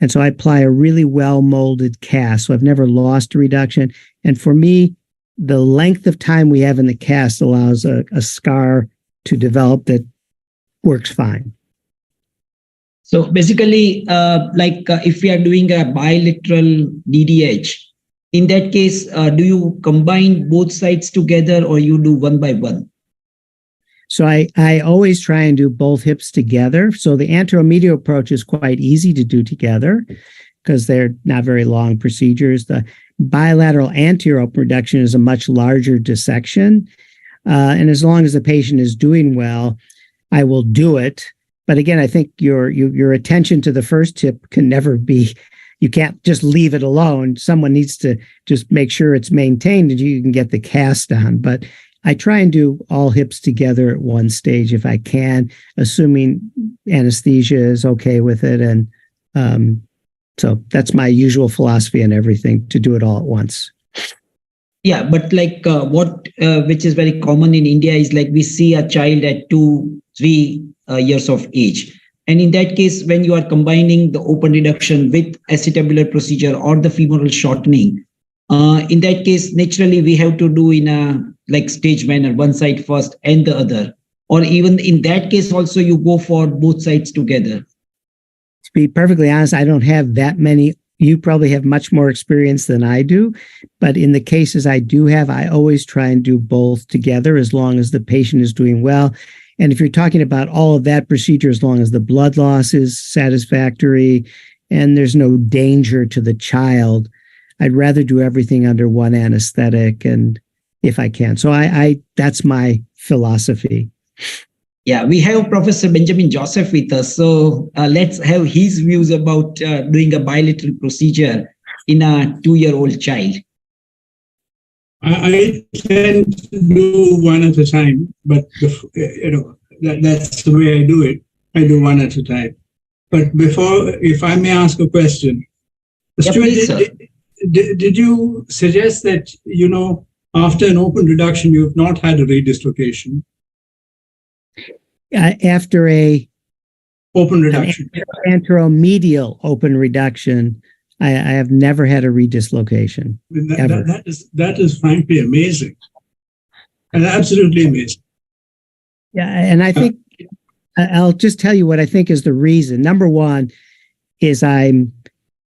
And so I apply a really well molded cast. So I've never lost a reduction. And for me, the length of time we have in the cast allows a scar to develop that works fine. So basically, if we are doing a bilateral DDH, in that case, do you combine both sides together or you do one by one? So I always try and do both hips together. So the anteromedial approach is quite easy to do together because they're not very long procedures. The bilateral anterior open reduction is a much larger dissection. And as long as the patient is doing well, I will do it. But again, I think your attention to the first hip can never be, you can't just leave it alone. Someone needs to just make sure it's maintained and you can get the cast on. But I try and do all hips together at one stage if I can, assuming anesthesia is okay with it. And so that's my usual philosophy on everything, to do it all at once. Yeah, but which is very common in India is we see a child at 2-3 years of age. And in that case, when you are combining the open reduction with acetabular procedure or the femoral shortening, in that case, naturally, we have to do in a stage manner, one side first and the other. Or even in that case, also you go for both sides together. To be perfectly honest, I don't have that many. You probably have much more experience than I do. But in the cases I do have, I always try and do both together as long as the patient is doing well. And if you're talking about all of that procedure, as long as the blood loss is satisfactory and there's no danger to the child, I'd rather do everything under one anesthetic, and if I can. So I that's my philosophy. Yeah, we have Professor Benjamin Joseph with us. So let's have his views about doing a bilateral procedure in a 2-year-old child. I tend to do one at a time, but that's the way I do it. I do one at a time. But before, if I may ask a question, Yeah, Stuart, did you suggest that, after an open reduction, you've not had a re-dislocation? After a open reduction, anteromedial open reduction, I have never had a re-dislocation. That is frankly amazing, and absolutely amazing. Yeah, and I think I'll just tell you what I think is the reason. Number one is I'm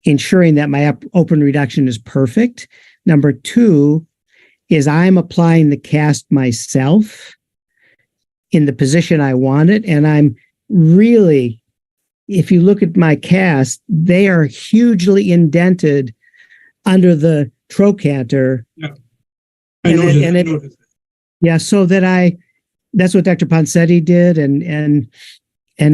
ensuring that my open reduction is perfect. Number two is I'm applying the cast myself in the position I want it. And I'm really, if you look at my cast, they are hugely indented under the trochanter. Yeah, I noticed. Yeah, so that's what Dr. Ponsetti did. And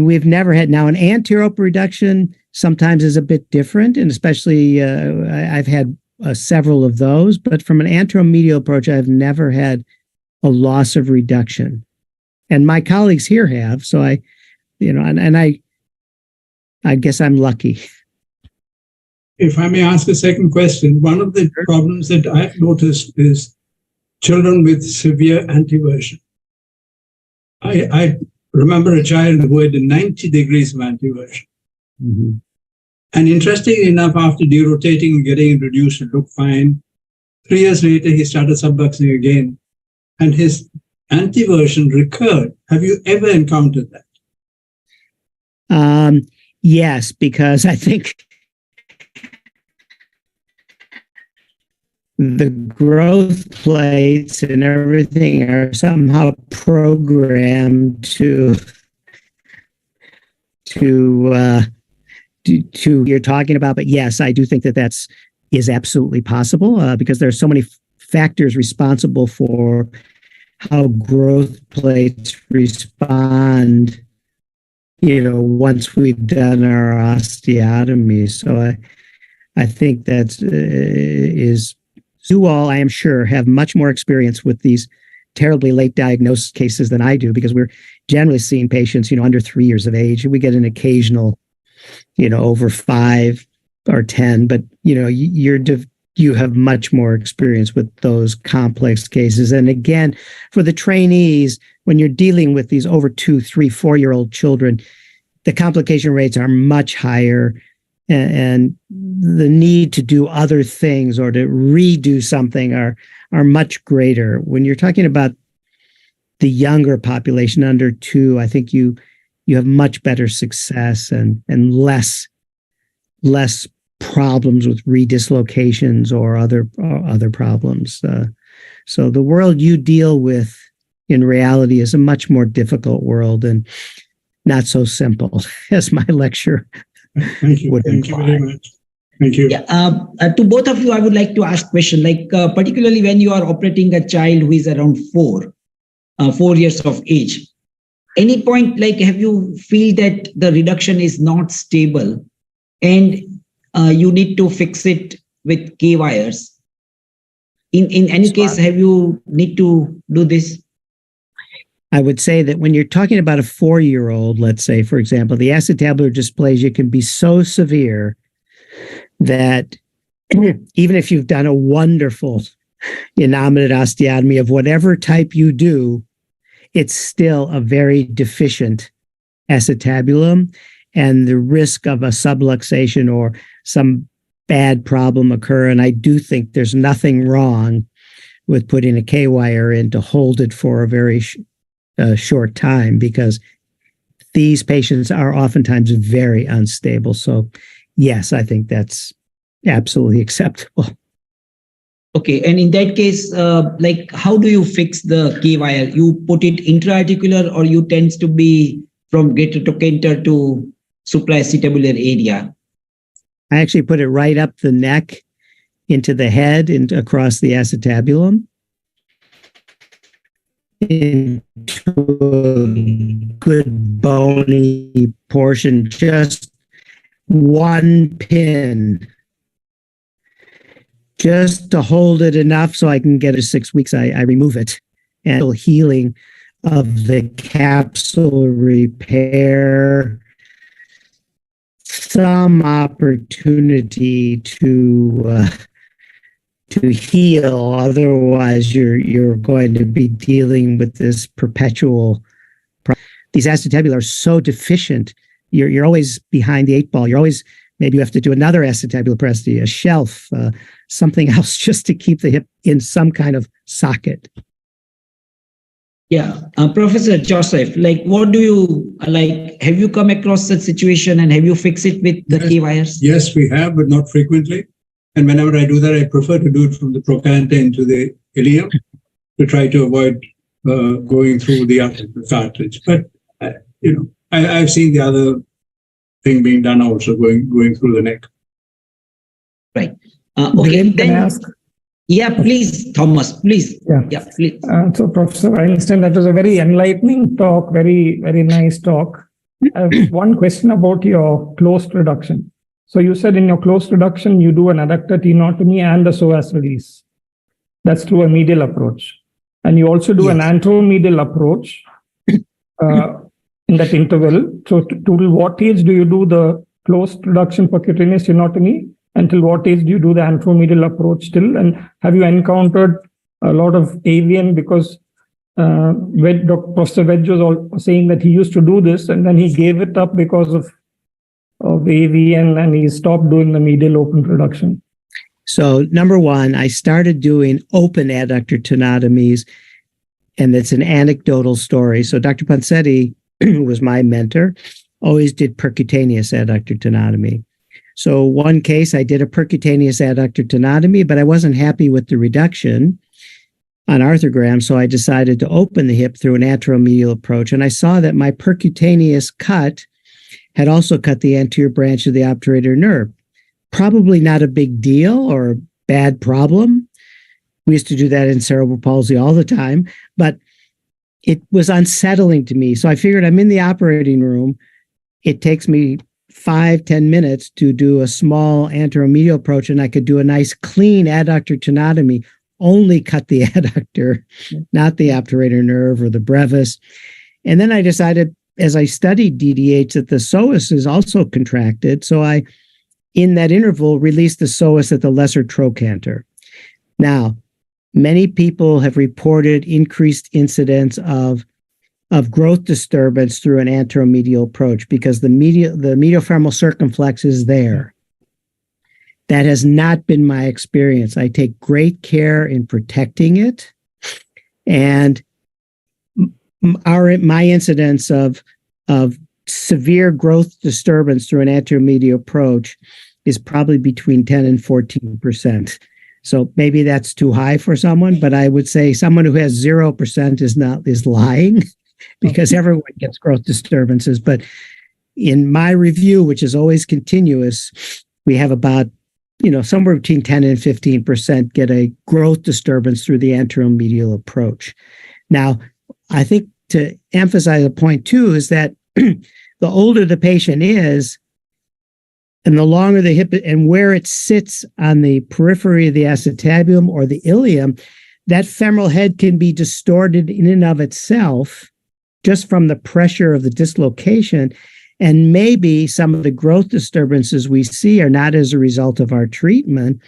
we've never had, now an anterior open reduction sometimes is a bit different. And especially I've had several of those, but from an anteromedial approach, I've never had a loss of reduction. And my colleagues here have, so I guess I'm lucky. If I may ask a second question, one of the problems that I've noticed is children with severe anteversion. I remember a child who had 90 degrees of anteversion. Mm-hmm. And interestingly enough, after derotating and getting introduced, it looked fine. 3 years later, he started subluxing again, and his anteversion recurred. Have you ever encountered that? Yes, because I think the growth plates and everything are somehow programmed to you're talking about. But yes, I do think that is absolutely possible because there are so many factors responsible for how growth plates respond, once we've done our osteotomy. So I think that you all, I am sure, have much more experience with these terribly late diagnosed cases than I do, because we're generally seeing patients, under 3 years of age. We get an occasional, over 5 or 10, but, you have much more experience with those complex cases. And again, for the trainees, when you're dealing with these over 2, 3, 4-year-old children, the complication rates are much higher, and the need to do other things or to redo something are much greater. When you're talking about the younger population under 2, I think you you have much better success and less problems with re-dislocations or other problems. So the world you deal with in reality is a much more difficult world and not so simple as my lecture Thank you. would Thank imply. you very much. Thank you. Yeah, to both of you, I would like to ask a question, like particularly when you are operating a child who is around 4 years of age. Any point, like, have you feel that the reduction is not stable and you need to fix it with K wires? In any case, have you need to do this? I would say that when you're talking about a 4-year-old, let's say, for example, the acetabular dysplasia can be so severe that even if you've done a wonderful innominate osteotomy of whatever type you do, it's still a very deficient acetabulum, and the risk of a subluxation or some bad problem occur. And I do think there's nothing wrong with putting a K-wire in to hold it for a very short time, because these patients are oftentimes very unstable. So yes, I think that's absolutely acceptable. Okay, and in that case, like, how do you fix the K wire? You put it intra-articular, or you tends to be from greater trochanter to supraacetabular area? I actually put it right up the neck into the head and across the acetabulum into a good bony portion, just one pin, just to hold it enough so I can get it 6 weeks. I remove it, and healing of the capsule repair, some opportunity to heal. Otherwise, you're going to be dealing with this perpetual. These acetabula are so deficient. You're always behind the 8 ball. You're always, maybe you have to do another acetabulopresty, a shelf, something else, just to keep the hip in some kind of socket. Yeah, Professor Joseph, like, what do you like? Have you come across such situation and have you fixed it with the K wires? Yes, we have, but not frequently. And whenever I do that, I prefer to do it from the trochanter into the ilium to try to avoid going through the cartilage. But I've seen the other thing being done also, going through the neck. Right. Okay. Can I ask? Yeah, please, Thomas, please. Yeah, please. So, Professor Weinstein, that was a very enlightening talk, very, very nice talk. I have one question about your closed reduction. So you said in your closed reduction, you do an adductor tenotomy and a psoas release. That's through a medial approach. And you also do an anteromedial approach in that interval. So to what age do you do the closed reduction percutaneous tenotomy? Until what age do you do the anteromedial approach still? And have you encountered a lot of avian? Because Professor Wedge was saying that he used to do this and then he gave it up because of avian, and he stopped doing the medial open reduction. So number one, I started doing open adductor tenotomies, and it's an anecdotal story. So Dr. Ponsetti, who was my mentor, always did percutaneous adductor tenotomy. So one case, I did a percutaneous adductor tenotomy, but I wasn't happy with the reduction on arthrogram, so I decided to open the hip through an anteromedial approach. And I saw that my percutaneous cut had also cut the anterior branch of the obturator nerve. Probably not a big deal or a bad problem. We used to do that in cerebral palsy all the time, but it was unsettling to me. So I figured, I'm in the operating room. It takes me 5-10 minutes to do a small anteromedial approach, and I could do a nice clean adductor tenotomy, only cut the adductor, not the obturator nerve or the brevis. And then I decided, as I studied DDH, that the psoas is also contracted. So I, in that interval, released the psoas at the lesser trochanter. Now, many people have reported increased incidence of growth disturbance through an anteromedial approach because the mediofemoral circumflex is there. That has not been my experience. I take great care in protecting it, and my incidence of severe growth disturbance through an anteromedial approach is probably between 10 and 14%. So maybe that's too high for someone, but I would say someone who has 0% is lying because everyone gets growth disturbances. But in my review, which is always continuous, we have about, somewhere between 10 and 15% get a growth disturbance through the anteromedial approach. Now, I think to emphasize a point too is that the older the patient is, and the longer the hip and where it sits on the periphery of the acetabulum or the ilium, that femoral head can be distorted in and of itself just from the pressure of the dislocation. And maybe some of the growth disturbances we see are not as a result of our treatment,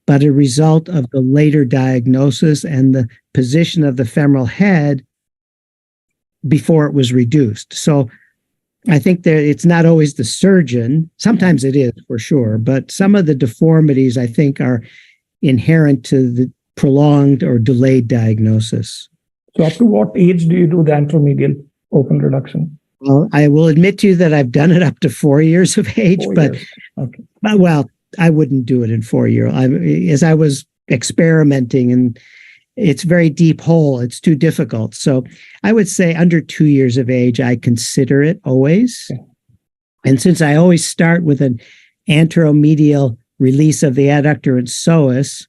but a result of the later diagnosis and the position of the femoral head before it was reduced. So I think that it's not always the surgeon. Sometimes it is, for sure, but some of the deformities, I think, are inherent to the prolonged or delayed diagnosis. So up to what age do you do the anteromedial open reduction? Well, I will admit to you that I've done it up to 4 years of age, but I wouldn't do it in 4 years. As I was experimenting, and it's very deep hole. It's too difficult. So I would say under 2 years of age, I consider it always. Okay. And since I always start with an anteromedial release of the adductor and psoas,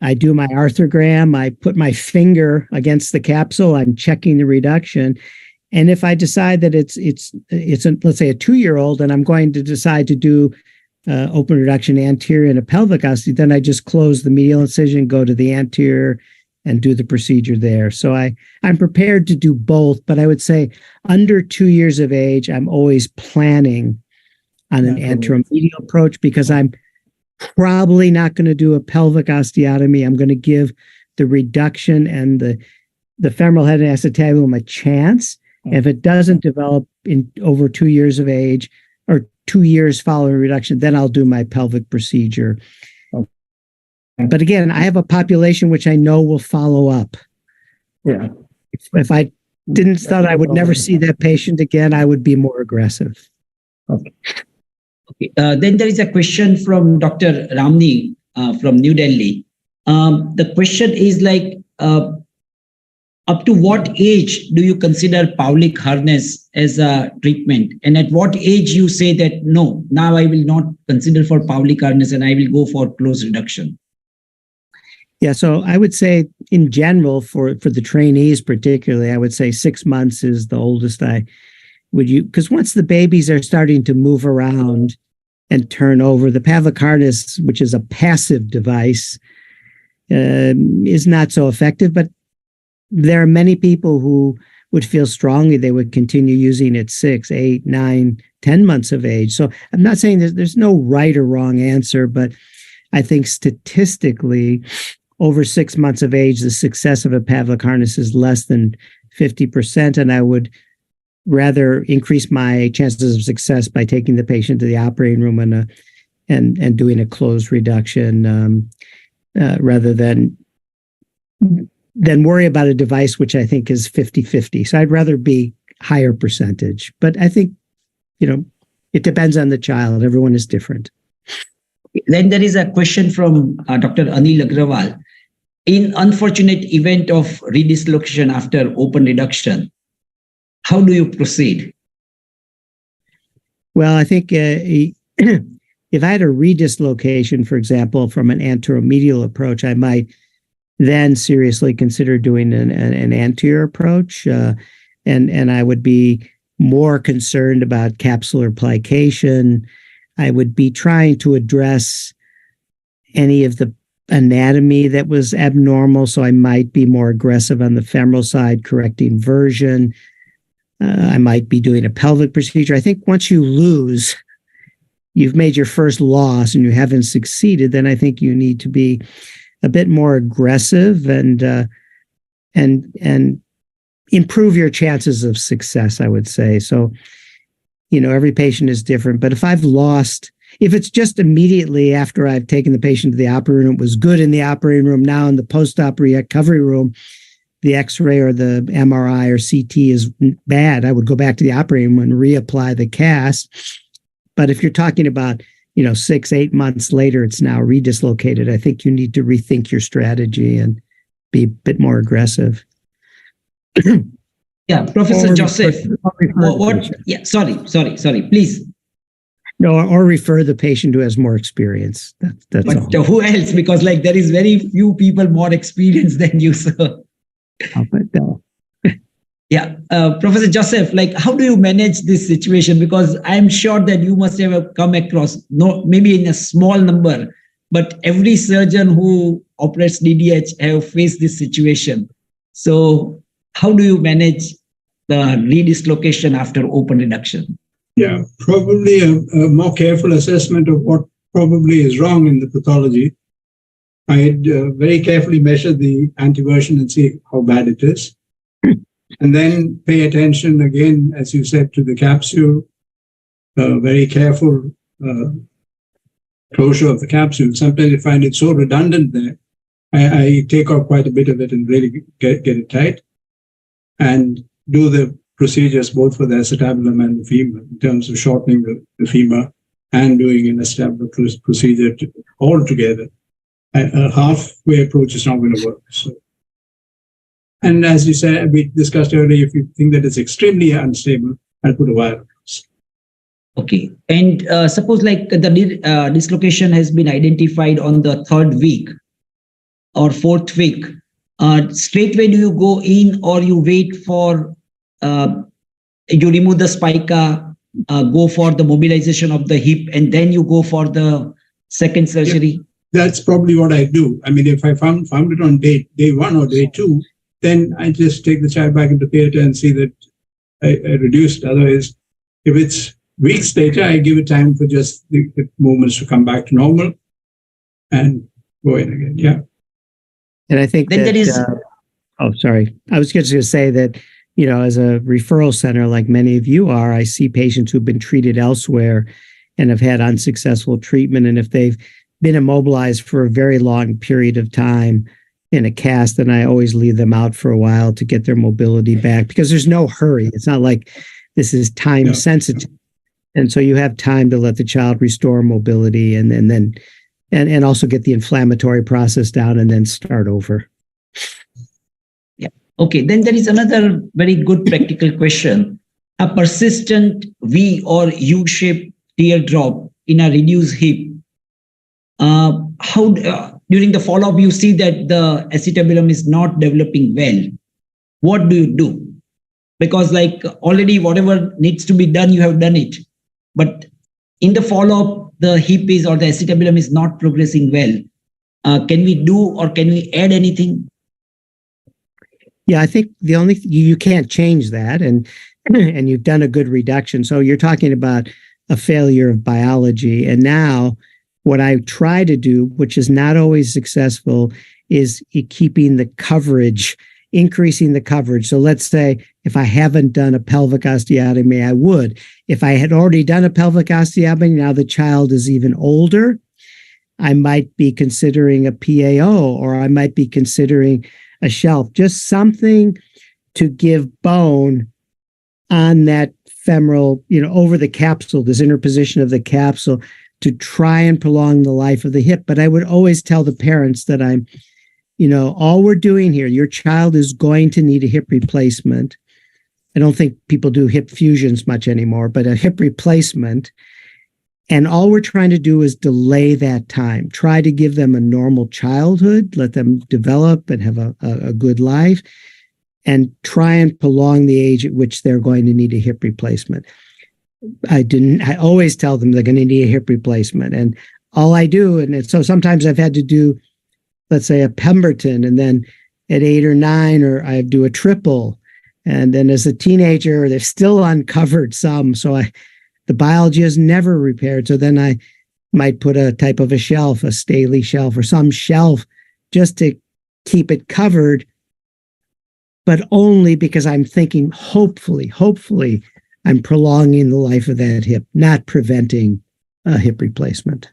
I do my arthrogram. I put my finger against the capsule. I'm checking the reduction. And if I decide that it's let's say a 2-year-old, and I'm going to decide to do open reduction anterior and a pelvic osteotomy, then I just close the medial incision, go to the anterior, and do the procedure there. So I'm prepared to do both, but I would say under 2 years of age, I'm always planning on an anteromedial approach because I'm probably not going to do a pelvic osteotomy. I'm going to give the reduction and the femoral head and acetabulum a chance. If it doesn't develop in over 2 years of age or 2 years following reduction, then I'll do my pelvic procedure. But again, I have a population which I know will follow up. Yeah. If I thought I would never see that patient again, I would be more aggressive. Okay. Then there is a question from Dr. Ramni from New Delhi. The question is like, up to what age do you consider Paulick harness as a treatment? And at what age you say that, no, now I will not consider for Paulick harness and I will go for close reduction? Yeah, so I would say in general, for the trainees particularly, I would say 6 months is the oldest I would use. Because once the babies are starting to move around and turn over, the Paulick harness, which is a passive device, is not so effective. But there are many people who would feel strongly they would continue using it 6, 8, 9, 10 months of age. So I'm not saying there's no right or wrong answer, but I think statistically, over 6 months of age, the success of a Paulick harness is less than 50%. And I would rather increase my chances of success by taking the patient to the operating room and doing a closed reduction rather than worry about a device which I think is 50-50. So I'd rather be higher percentage. But I think, it depends on the child. Everyone is different. Then there is a question from Dr. Anil Agrawal. In unfortunate event of re-dislocation after open reduction, how do you proceed? Well, I think if I had a re-dislocation, for example, from an anteromedial approach, I might then seriously consider doing an anterior approach. And I would be more concerned about capsular plication. I would be trying to address any of the anatomy that was abnormal. So I might be more aggressive on the femoral side, correcting version. I might be doing a pelvic procedure. I think once you lose, you've made your first loss and you haven't succeeded, then I think you need to be a bit more aggressive and improve your chances of success, I would say. So, every patient is different, but if it's just immediately after I've taken the patient to the operating room, it was good in the operating room, now in the post-op recovery room, the X-ray or the MRI or CT is bad, I would go back to the operating room and reapply the cast. But if you're talking about, 6-8 months later, it's now re-dislocated, I think you need to rethink your strategy and be a bit more aggressive. Yeah, Professor Joseph. Yeah, sorry, please. No, or refer the patient who has more experience. That's but all. Who else? Because there is very few people more experienced than you, sir. Yeah, Professor Joseph, how do you manage this situation? Because I'm sure that you must have come across, maybe in a small number, but every surgeon who operates DDH have faced this situation. So how do you manage the re-dislocation after open reduction? Yeah, probably a more careful assessment of what probably is wrong in the pathology. I'd very carefully measure the anteversion and see how bad it is. And then pay attention again, as you said, to the capsule, very careful closure of the capsule. Sometimes I find it so redundant there, I take off quite a bit of it and really get it tight and do the procedures both for the acetabulum and the femur in terms of shortening the femur and doing an acetabular procedure all together. A halfway approach is not going to work. So. And as you said, we discussed earlier, if you think that it's extremely unstable, I'll put a wire across. Okay. And suppose the dislocation has been identified on the 3rd week or 4th week, straight away do you go in or you wait for, you remove the spica, go for the mobilization of the hip, and then you go for the second surgery? Yeah, that's probably what I do. I mean, if I found it on day 1 or day 2, then I just take the child back into theater and see that I reduced. Otherwise, if it's weeks later, I give it time for just the movements to come back to normal and go in again. Yeah. And I think then that, there is. Sorry. I was just going to say that, as a referral center, like many of you are, I see patients who've been treated elsewhere and have had unsuccessful treatment. And if they've been immobilized for a very long period of time in a cast, then I always leave them out for a while to get their mobility back, because there's no hurry. It's not like this is time sensitive. And so you have time to let the child restore mobility and also get the inflammatory process down and then start over. Yeah. Okay. Then there is another very good practical question. A persistent V or U-shaped teardrop in a reduced hip. During the follow-up, you see that the acetabulum is not developing well. What do you do? Because already whatever needs to be done, you have done it. But in the follow-up, the hip is or the acetabulum is not progressing well. Can we do or can we add anything? Yeah, I think the only you can't change that, and you've done a good reduction. So you're talking about a failure of biology. And now what I try to do, which is not always successful, is keeping the coverage, increasing the coverage. So let's say if I haven't done a pelvic osteotomy, I would. If I had already done a pelvic osteotomy, now the child is even older, I might be considering a PAO, or I might be considering a shelf, just something to give bone on that femoral, over the capsule, this interposition of the capsule, to try and prolong the life of the hip. But I would always tell the parents that all we're doing here, your child is going to need a hip replacement. I don't think people do hip fusions much anymore, but a hip replacement. And all we're trying to do is delay that time, try to give them a normal childhood, let them develop and have a good life, and try and prolong the age at which they're going to need a hip replacement. I always tell them they're going to need a hip replacement. And all I do, so sometimes I've had to do, let's say, a Pemberton, and then at 8 or 9, or I do a triple. And then as a teenager, they've still uncovered some. So the biology is never repaired. So then I might put a type of a shelf, a Staley shelf or some shelf, just to keep it covered, but only because I'm thinking, hopefully, I'm prolonging the life of that hip, not preventing a hip replacement.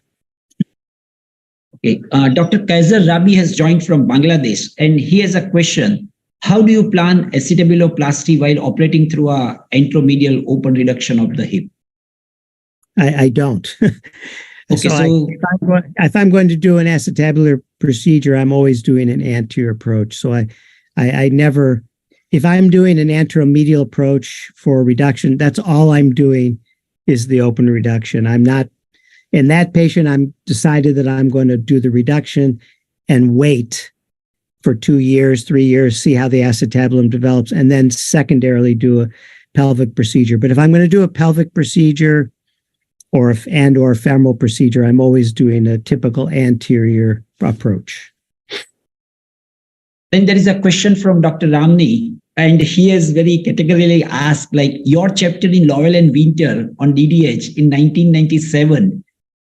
Okay. Dr. Kaiser Rabi has joined from Bangladesh, and he has a question. how do you plan acetabuloplasty while operating through a anteromedial open reduction of the hip? I don't. Okay, if I'm going to do an acetabular procedure, I'm always doing an anterior approach. So I never, if I'm doing an anteromedial approach for reduction, that's all I'm doing is the open reduction. I'm not, in that patient, I'm decided that I'm going to do the reduction and wait for 2 years, 3 years, see how the acetabulum develops, and then secondarily do a pelvic procedure. But if I'm going to do a pelvic procedure or femoral procedure, I'm always doing a typical anterior approach. Then there is a question from Dr. Ramni, and he has very categorically asked, like, your chapter in Lowell and Winter on DDH in 1997,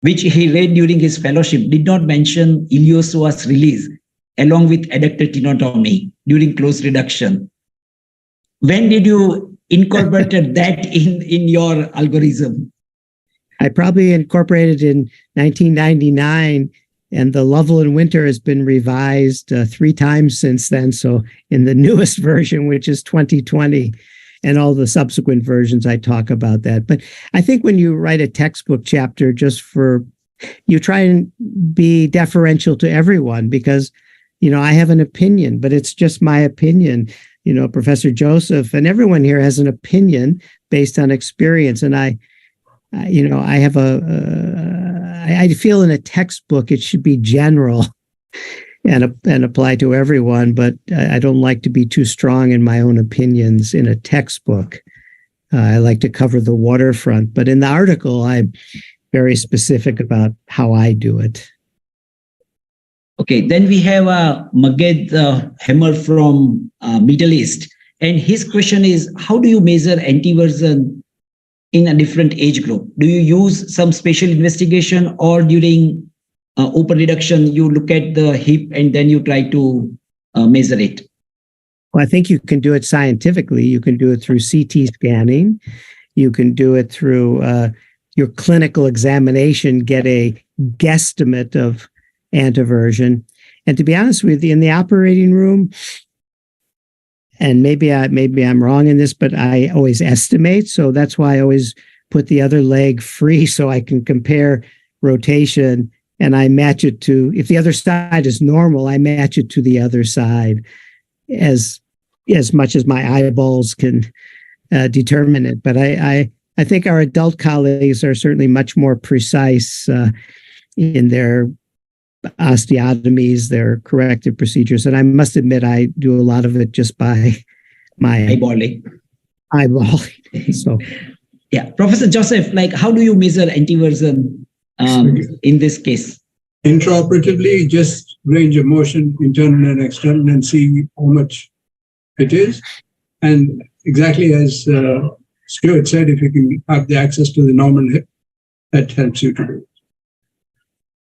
which he read during his fellowship, did not mention iliopsoas release along with adductor tenotomy during close reduction. When did you incorporate that in your algorithm? I probably incorporated in 1999, and the Lovell and Winter has been revised 3 times since then. So in the newest version, which is 2020, and all the subsequent versions, I talk about that. But I think when you write a textbook chapter, you try and be deferential to everyone because, I have an opinion, but it's just my opinion. Professor Joseph and everyone here has an opinion based on experience. And I feel in a textbook, it should be general and apply to everyone, but I don't like to be too strong in my own opinions in a textbook. I like to cover the waterfront, but in the article, I'm very specific about how I do it. Okay, then we have Maged Hammer from Middle East, and his question is, how do you measure anteversion in a different age group? Do you use some special investigation, or during open reduction, you look at the hip and then you try to measure it? Well, I think you can do it scientifically. You can do it through CT scanning. You can do it through your clinical examination, get a guesstimate of anteversion. And to be honest with you, in the operating room, and maybe I'm wrong in this, but I always estimate. So that's why I always put the other leg free so I can compare rotation, and I match it to, if the other side is normal, I match it to the other side as much as my eyeballs can determine it. But I think our adult colleagues are certainly much more precise in their osteotomies, their corrective procedures. And I must admit, I do a lot of it just by my eyeballing. So, yeah, Professor Joseph, how do you measure anteversion in this case? Intraoperatively, just range of motion, internal and external, and see how much it is. And exactly as Stuart said, if you can have the access to the normal hip, that helps you to do it.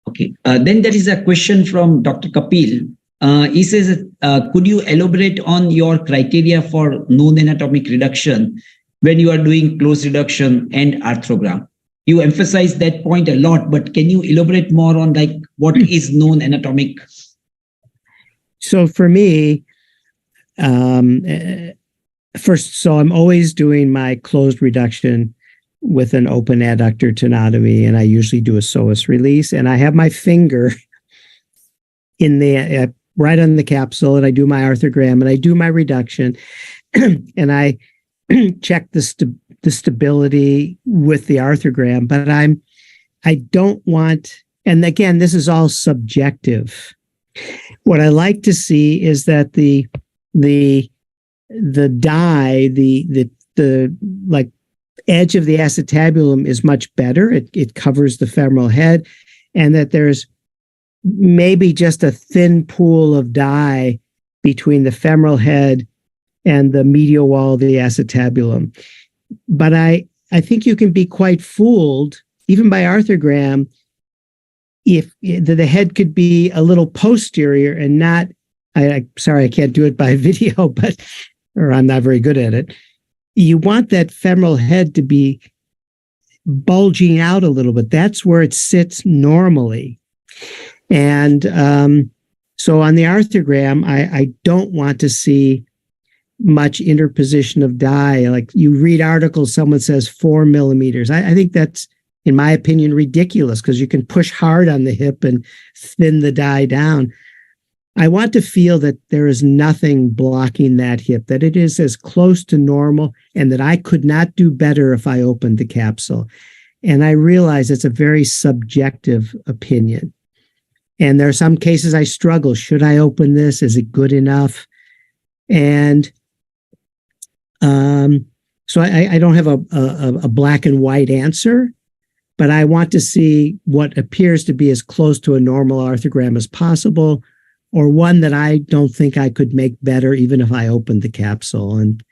Okay. Then there is a question from Dr. Kapil. He says, could you elaborate on your criteria for non-anatomic reduction when you are doing close reduction and arthrogram? You emphasize that point a lot, but can you elaborate more on what is non-anatomic? So for me, first, so I'm always doing my closed reduction with an open adductor tenotomy, and I usually do a psoas release, and I have my finger in the right on the capsule, and I do my arthrogram, and I do my reduction, and I check the stability with the arthrogram. But I don't want, and again, this is all subjective. What I like to see is that the dye, the edge of the acetabulum is much better. It covers the femoral head, and that there's maybe just a thin pool of dye between the femoral head and the medial wall of the acetabulum. But I think you can be quite fooled, even by arthrogram, if the head could be a little posterior and not, sorry, I can't do it by video, or I'm not very good at it. You want that femoral head to be bulging out a little bit. That's where it sits normally. And So on the arthrogram, I don't want to see much interposition of dye. Like you read articles, someone says 4 millimeters. I think that's, in my opinion, ridiculous because you can push hard on the hip and thin the dye down. I want to feel that there is nothing blocking that hip, that it is as close to normal and that I could not do better if I opened the capsule. And I realize it's a very subjective opinion. And there are some cases I struggle. Should I open this? Is it good enough? And so I don't have a black and white answer, but I want to see what appears to be as close to a normal arthrogram as possible, or one that I don't think I could make better even if I opened the capsule. And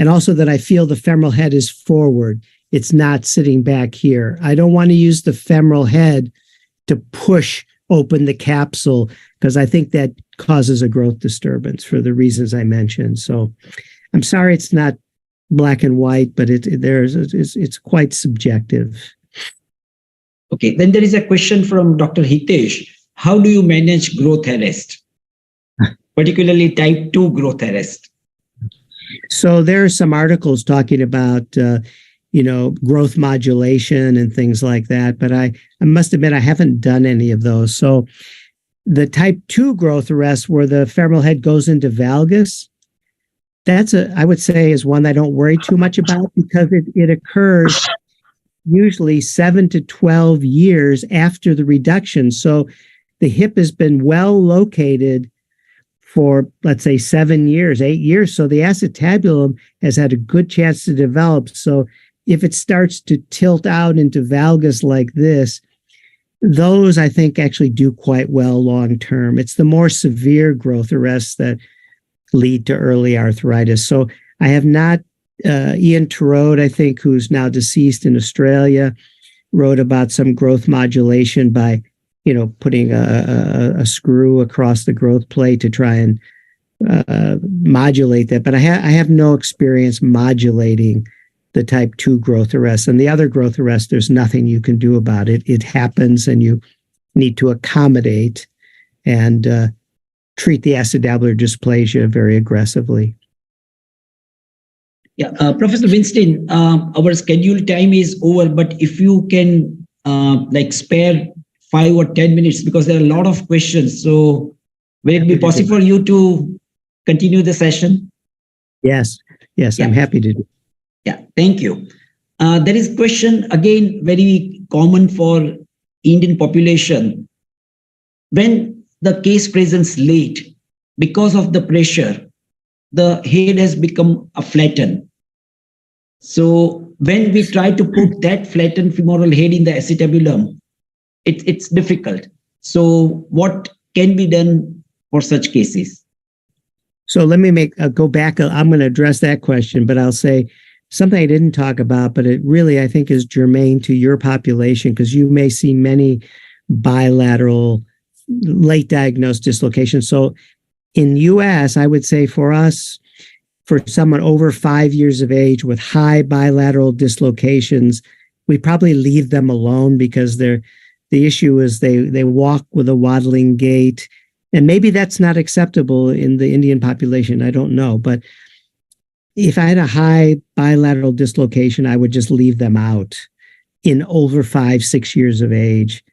also that I feel the femoral head is forward. It's not sitting back here. I don't want to use the femoral head to push open the capsule because I think that causes a growth disturbance for the reasons I mentioned. So I'm sorry it's not black and white, but it's quite subjective. Okay, then there is a question from Dr. Hitesh. How do you manage growth arrest, particularly type 2 growth arrest? So there are some articles talking about, growth modulation and things like that, but I must admit I haven't done any of those. So the type 2 growth arrest where the femoral head goes into valgus, I would say is one I don't worry too much about because it occurs usually 7 to 12 years after the reduction. So the hip has been well located for, let's say, 7 years, 8 years. So the acetabulum has had a good chance to develop. So if it starts to tilt out into valgus like this, those I think actually do quite well long term. It's the more severe growth arrests that lead to early arthritis. So I have not, Ian Turode, I think, who's now deceased in Australia, wrote about some growth modulation by, putting a screw across the growth plate to try and modulate that. But I have no experience modulating the type 2 growth arrest. And the other growth arrest, there's nothing you can do about it. It happens and you need to accommodate and treat the acetabular dysplasia very aggressively. Yeah, Professor Weinstein, our scheduled time is over, but if you can spare 5 or 10 minutes, because there are a lot of questions. So will it be possible for you to continue the session? Yes, yeah. I'm happy to do. Yeah, thank you. There is question, again, very common for Indian population. When the case presents late, because of the pressure, the head has become a flattened. So when we try to put that flattened femoral head in the acetabulum, it's difficult. So what can be done for such cases? So let me go back. I'm going to address that question, but I'll say something I didn't talk about, but it really, I think, is germane to your population because you may see many bilateral late diagnosed dislocations. So in US, I would say for us, for someone over 5 years of age with high bilateral dislocations, we probably leave them alone because the issue is they walk with a waddling gait. And maybe that's not acceptable in the Indian population. I don't know. But if I had a high bilateral dislocation, I would just leave them out in over 5, 6 years of age.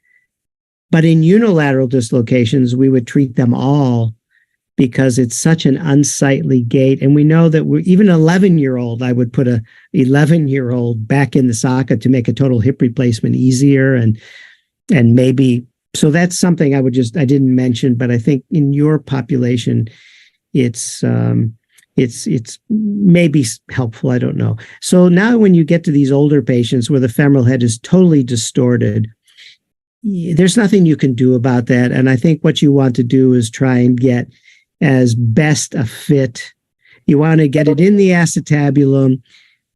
But in unilateral dislocations, we would treat them all because it's such an unsightly gait. And we know that even an 11-year-old, I would put a 11-year-old back in the socket to make a total hip replacement easier. And maybe, so that's something I didn't mention, but I think in your population, it's maybe helpful. I don't know. So now when you get to these older patients where the femoral head is totally distorted, there's nothing you can do about that. And I think what you want to do is try and get as best a fit. You want to get it in the acetabulum,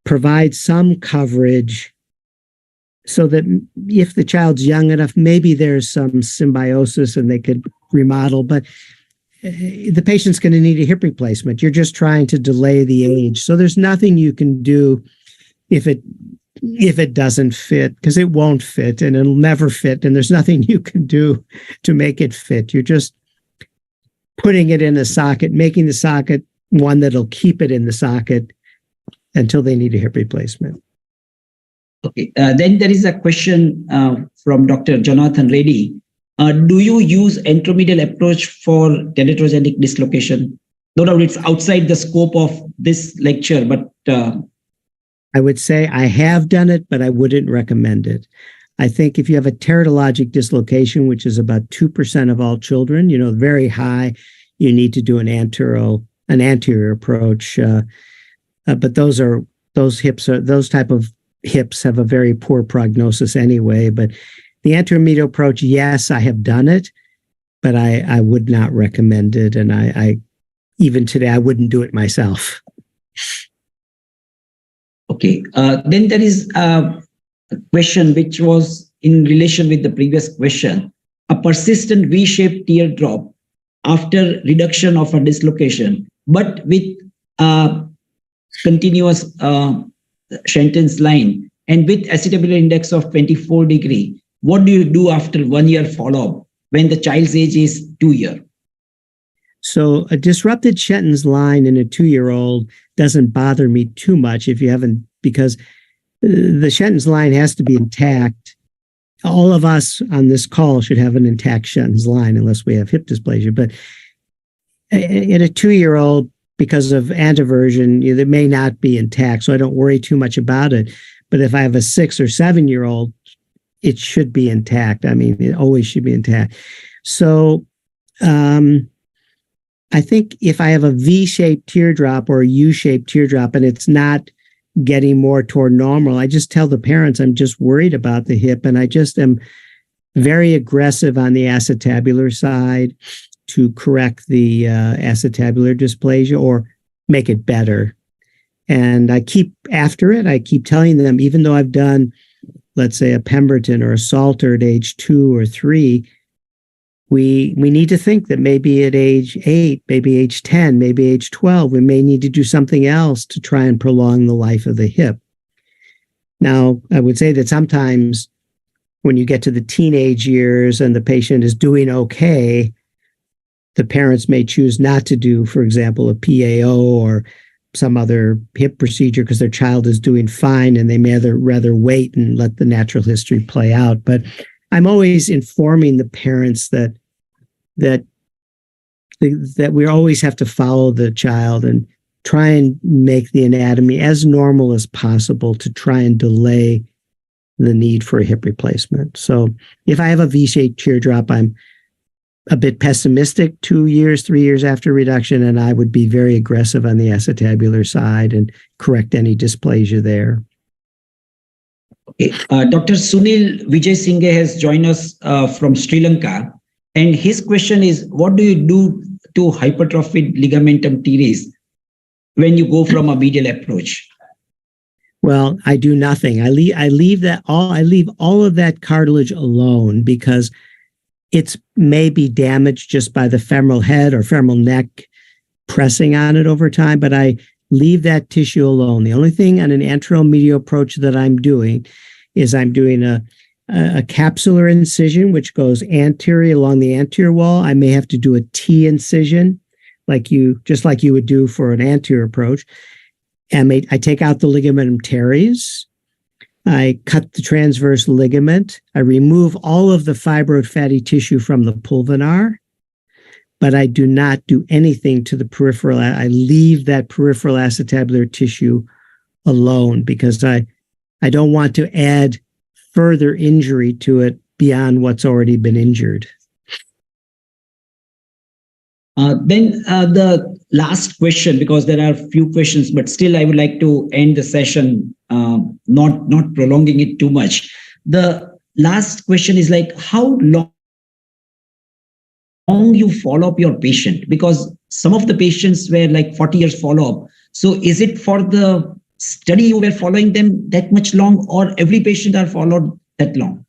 provide some coverage so that if the child's young enough, maybe there's some symbiosis and they could remodel, but the patient's going to need a hip replacement. You're just trying to delay the age. So there's nothing you can do if it doesn't fit, because it won't fit and it'll never fit. And there's nothing you can do to make it fit. You're just putting it in a socket, making the socket one that'll keep it in the socket until they need a hip replacement. Okay. Then there is a question from Dr. Jonathan Reddy. Do you use anteromedial approach for teratogenic dislocation? No doubt it's outside the scope of this lecture, but I would say I have done it, but I wouldn't recommend it. I think if you have a teratologic dislocation, which is about 2% of all children, very high, you need to do an anterior approach. But those type of hips have a very poor prognosis anyway. But the anteromedial approach, yes, I have done it, but I would not recommend it. And I even today, I wouldn't do it myself. Okay. Then there is a question which was in relation with the previous question. A persistent V-shaped teardrop after reduction of a dislocation, but with a continuous sentence line and with acetabular index of 24 degree. What do you do after 1 year follow-up when the child's age is 2 years? So a disrupted Shenton's line in a 2-year-old doesn't bother me too much because the Shenton's line has to be intact. All of us on this call should have an intact Shenton's line unless we have hip dysplasia. But in a 2-year-old, because of anteversion, it may not be intact, so I don't worry too much about it. But if I have a 6 or 7-year-old, it should be intact. I mean, it always should be intact. So I think if I have a V-shaped teardrop or a U-shaped teardrop and it's not getting more toward normal, I just tell the parents I'm just worried about the hip, and I just am very aggressive on the acetabular side to correct the acetabular dysplasia or make it better. And I keep after it. I keep telling them, even though I've done, let's say, a Pemberton or a Salter at age 2 or 3, we need to think that maybe at age 8, maybe age 10, maybe age 12, we may need to do something else to try and prolong the life of the hip. Now, I would say that sometimes when you get to the teenage years and the patient is doing okay, the parents may choose not to do, for example, a PAO or some other hip procedure because their child is doing fine and they may rather wait and let the natural history play out. But I'm always informing the parents that we always have to follow the child and try and make the anatomy as normal as possible to try and delay the need for a hip replacement. So if I have a V-shaped teardrop, I'm a bit pessimistic 2 years, 3 years after reduction, and I would be very aggressive on the acetabular side and correct any dysplasia there. Okay. Dr. Sunil Vijay Singh has joined us from Sri Lanka, and his question is, what do you do to hypertrophied ligamentum teres when you go from a medial approach? Well, I do nothing. I leave all of that cartilage alone because it's maybe damaged just by the femoral head or femoral neck pressing on it over time, but I leave that tissue alone. The only thing on an anteromedial approach that I'm doing is I'm doing a capsular incision, which goes anterior along the anterior wall. I may have to do a T incision, just like you would do for an anterior approach. And I take out the ligamentum teres. I cut the transverse ligament. I remove all of the fibroid fatty tissue from the pulvinar, but I do not do anything to the peripheral. I leave that peripheral acetabular tissue alone because I don't want to add further injury to it beyond what's already been injured. Then the last question, because there are a few questions, but still I would like to end the session, not prolonging it too much. The last question is how long you follow up your patient? Because some of the patients were 40 years follow-up. So is it for the study you were following them that much long, or every patient are followed that long?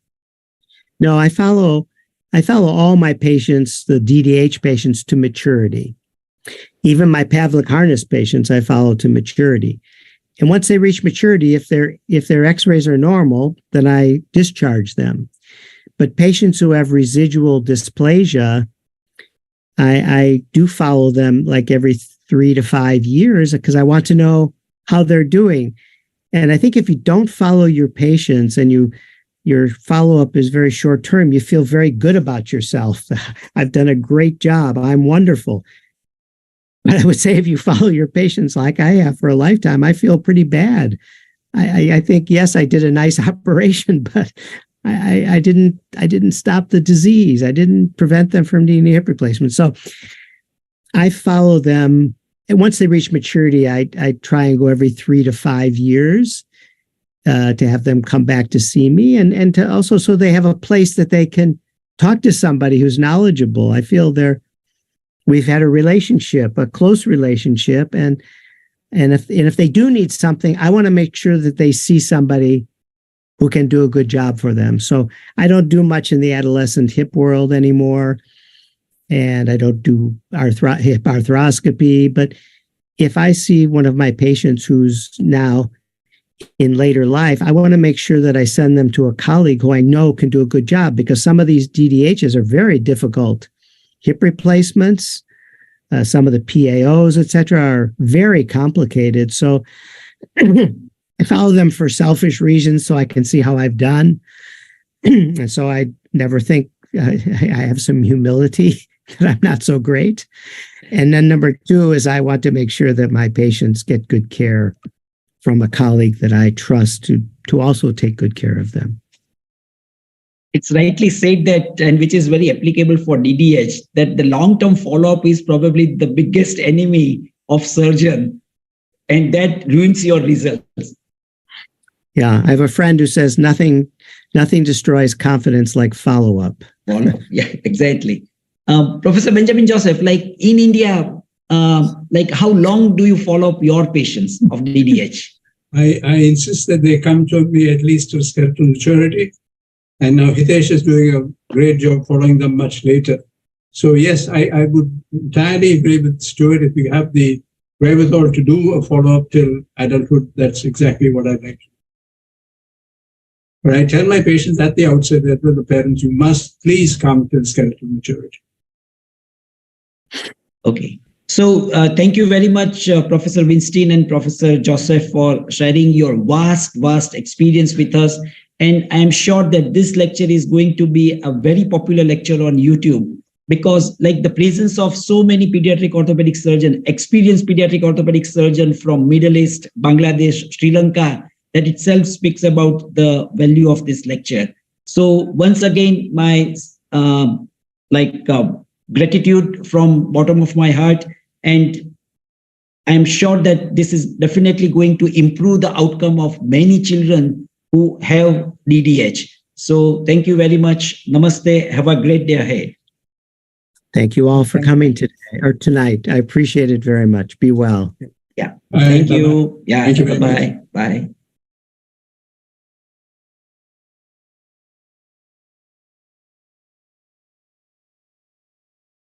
No, I follow all my patients, the DDH patients, to maturity. Even my Pavlik harness patients, I follow to maturity. And once they reach maturity, if their x-rays are normal, then I discharge them. But patients who have residual dysplasia, I do follow them like every 3 to 5 years because I want to know how they're doing. And I think if you don't follow your patients and your follow-up is very short term, you feel very good about yourself. I've done a great job. I'm wonderful. But I would say if you follow your patients like I have for a lifetime, I feel pretty bad. I think, yes, I did a nice operation, but I didn't stop the disease. I didn't prevent them from needing a hip replacement. So I follow them. And once they reach maturity, I try and go every 3 to 5 years to have them come back to see me and to also so they have a place that they can talk to somebody who's knowledgeable. I feel we've had a relationship, a close relationship. And if they do need something, I want to make sure that they see somebody who can do a good job for them. So I don't do much in the adolescent hip world anymore. And I don't do hip arthroscopy. But if I see one of my patients who's now in later life, I want to make sure that I send them to a colleague who I know can do a good job because some of these DDHs are very difficult. Hip replacements, some of the PAOs, et cetera, are very complicated. So I follow them for selfish reasons so I can see how I've done. And so I never think I have some humility that I'm not so great. And then number 2 is I want to make sure that my patients get good care from a colleague that I trust to also take good care of them. It's rightly said that, and which is very applicable for DDH, that the long-term follow-up is probably the biggest enemy of surgeon, and that ruins your results. Yeah, I have a friend who says nothing destroys confidence like follow-up. Yeah, exactly. Professor Benjamin Joseph, like in India, like how long do you follow up your patients of DDH? I insist that they come to me at least to skeletal maturity. And now Hitesh is doing a great job following them much later. So yes, I would entirely agree with Stuart. If we have the wherewithal to do a follow-up till adulthood, that's exactly what I'd like to do. But I tell my patients at the outset that with the parents, you must please come till skeletal maturity. Okay. So thank you very much, Professor Weinstein and Professor Joseph, for sharing your vast experience with us. And I am sure that this lecture is going to be a very popular lecture on YouTube because like the presence of so many pediatric orthopedic surgeons, experienced pediatric orthopedic surgeons from Middle East, Bangladesh, Sri Lanka, that itself speaks about the value of this lecture. So once again, my gratitude from bottom of my heart. And I'm sure that this is definitely going to improve the outcome of many children who have DDH. So thank you very much. Namaste. Have a great day ahead. Thank you all for coming today or tonight. I appreciate it very much. Be well. Yeah. Thank you. Yeah. Bye-bye. Bye.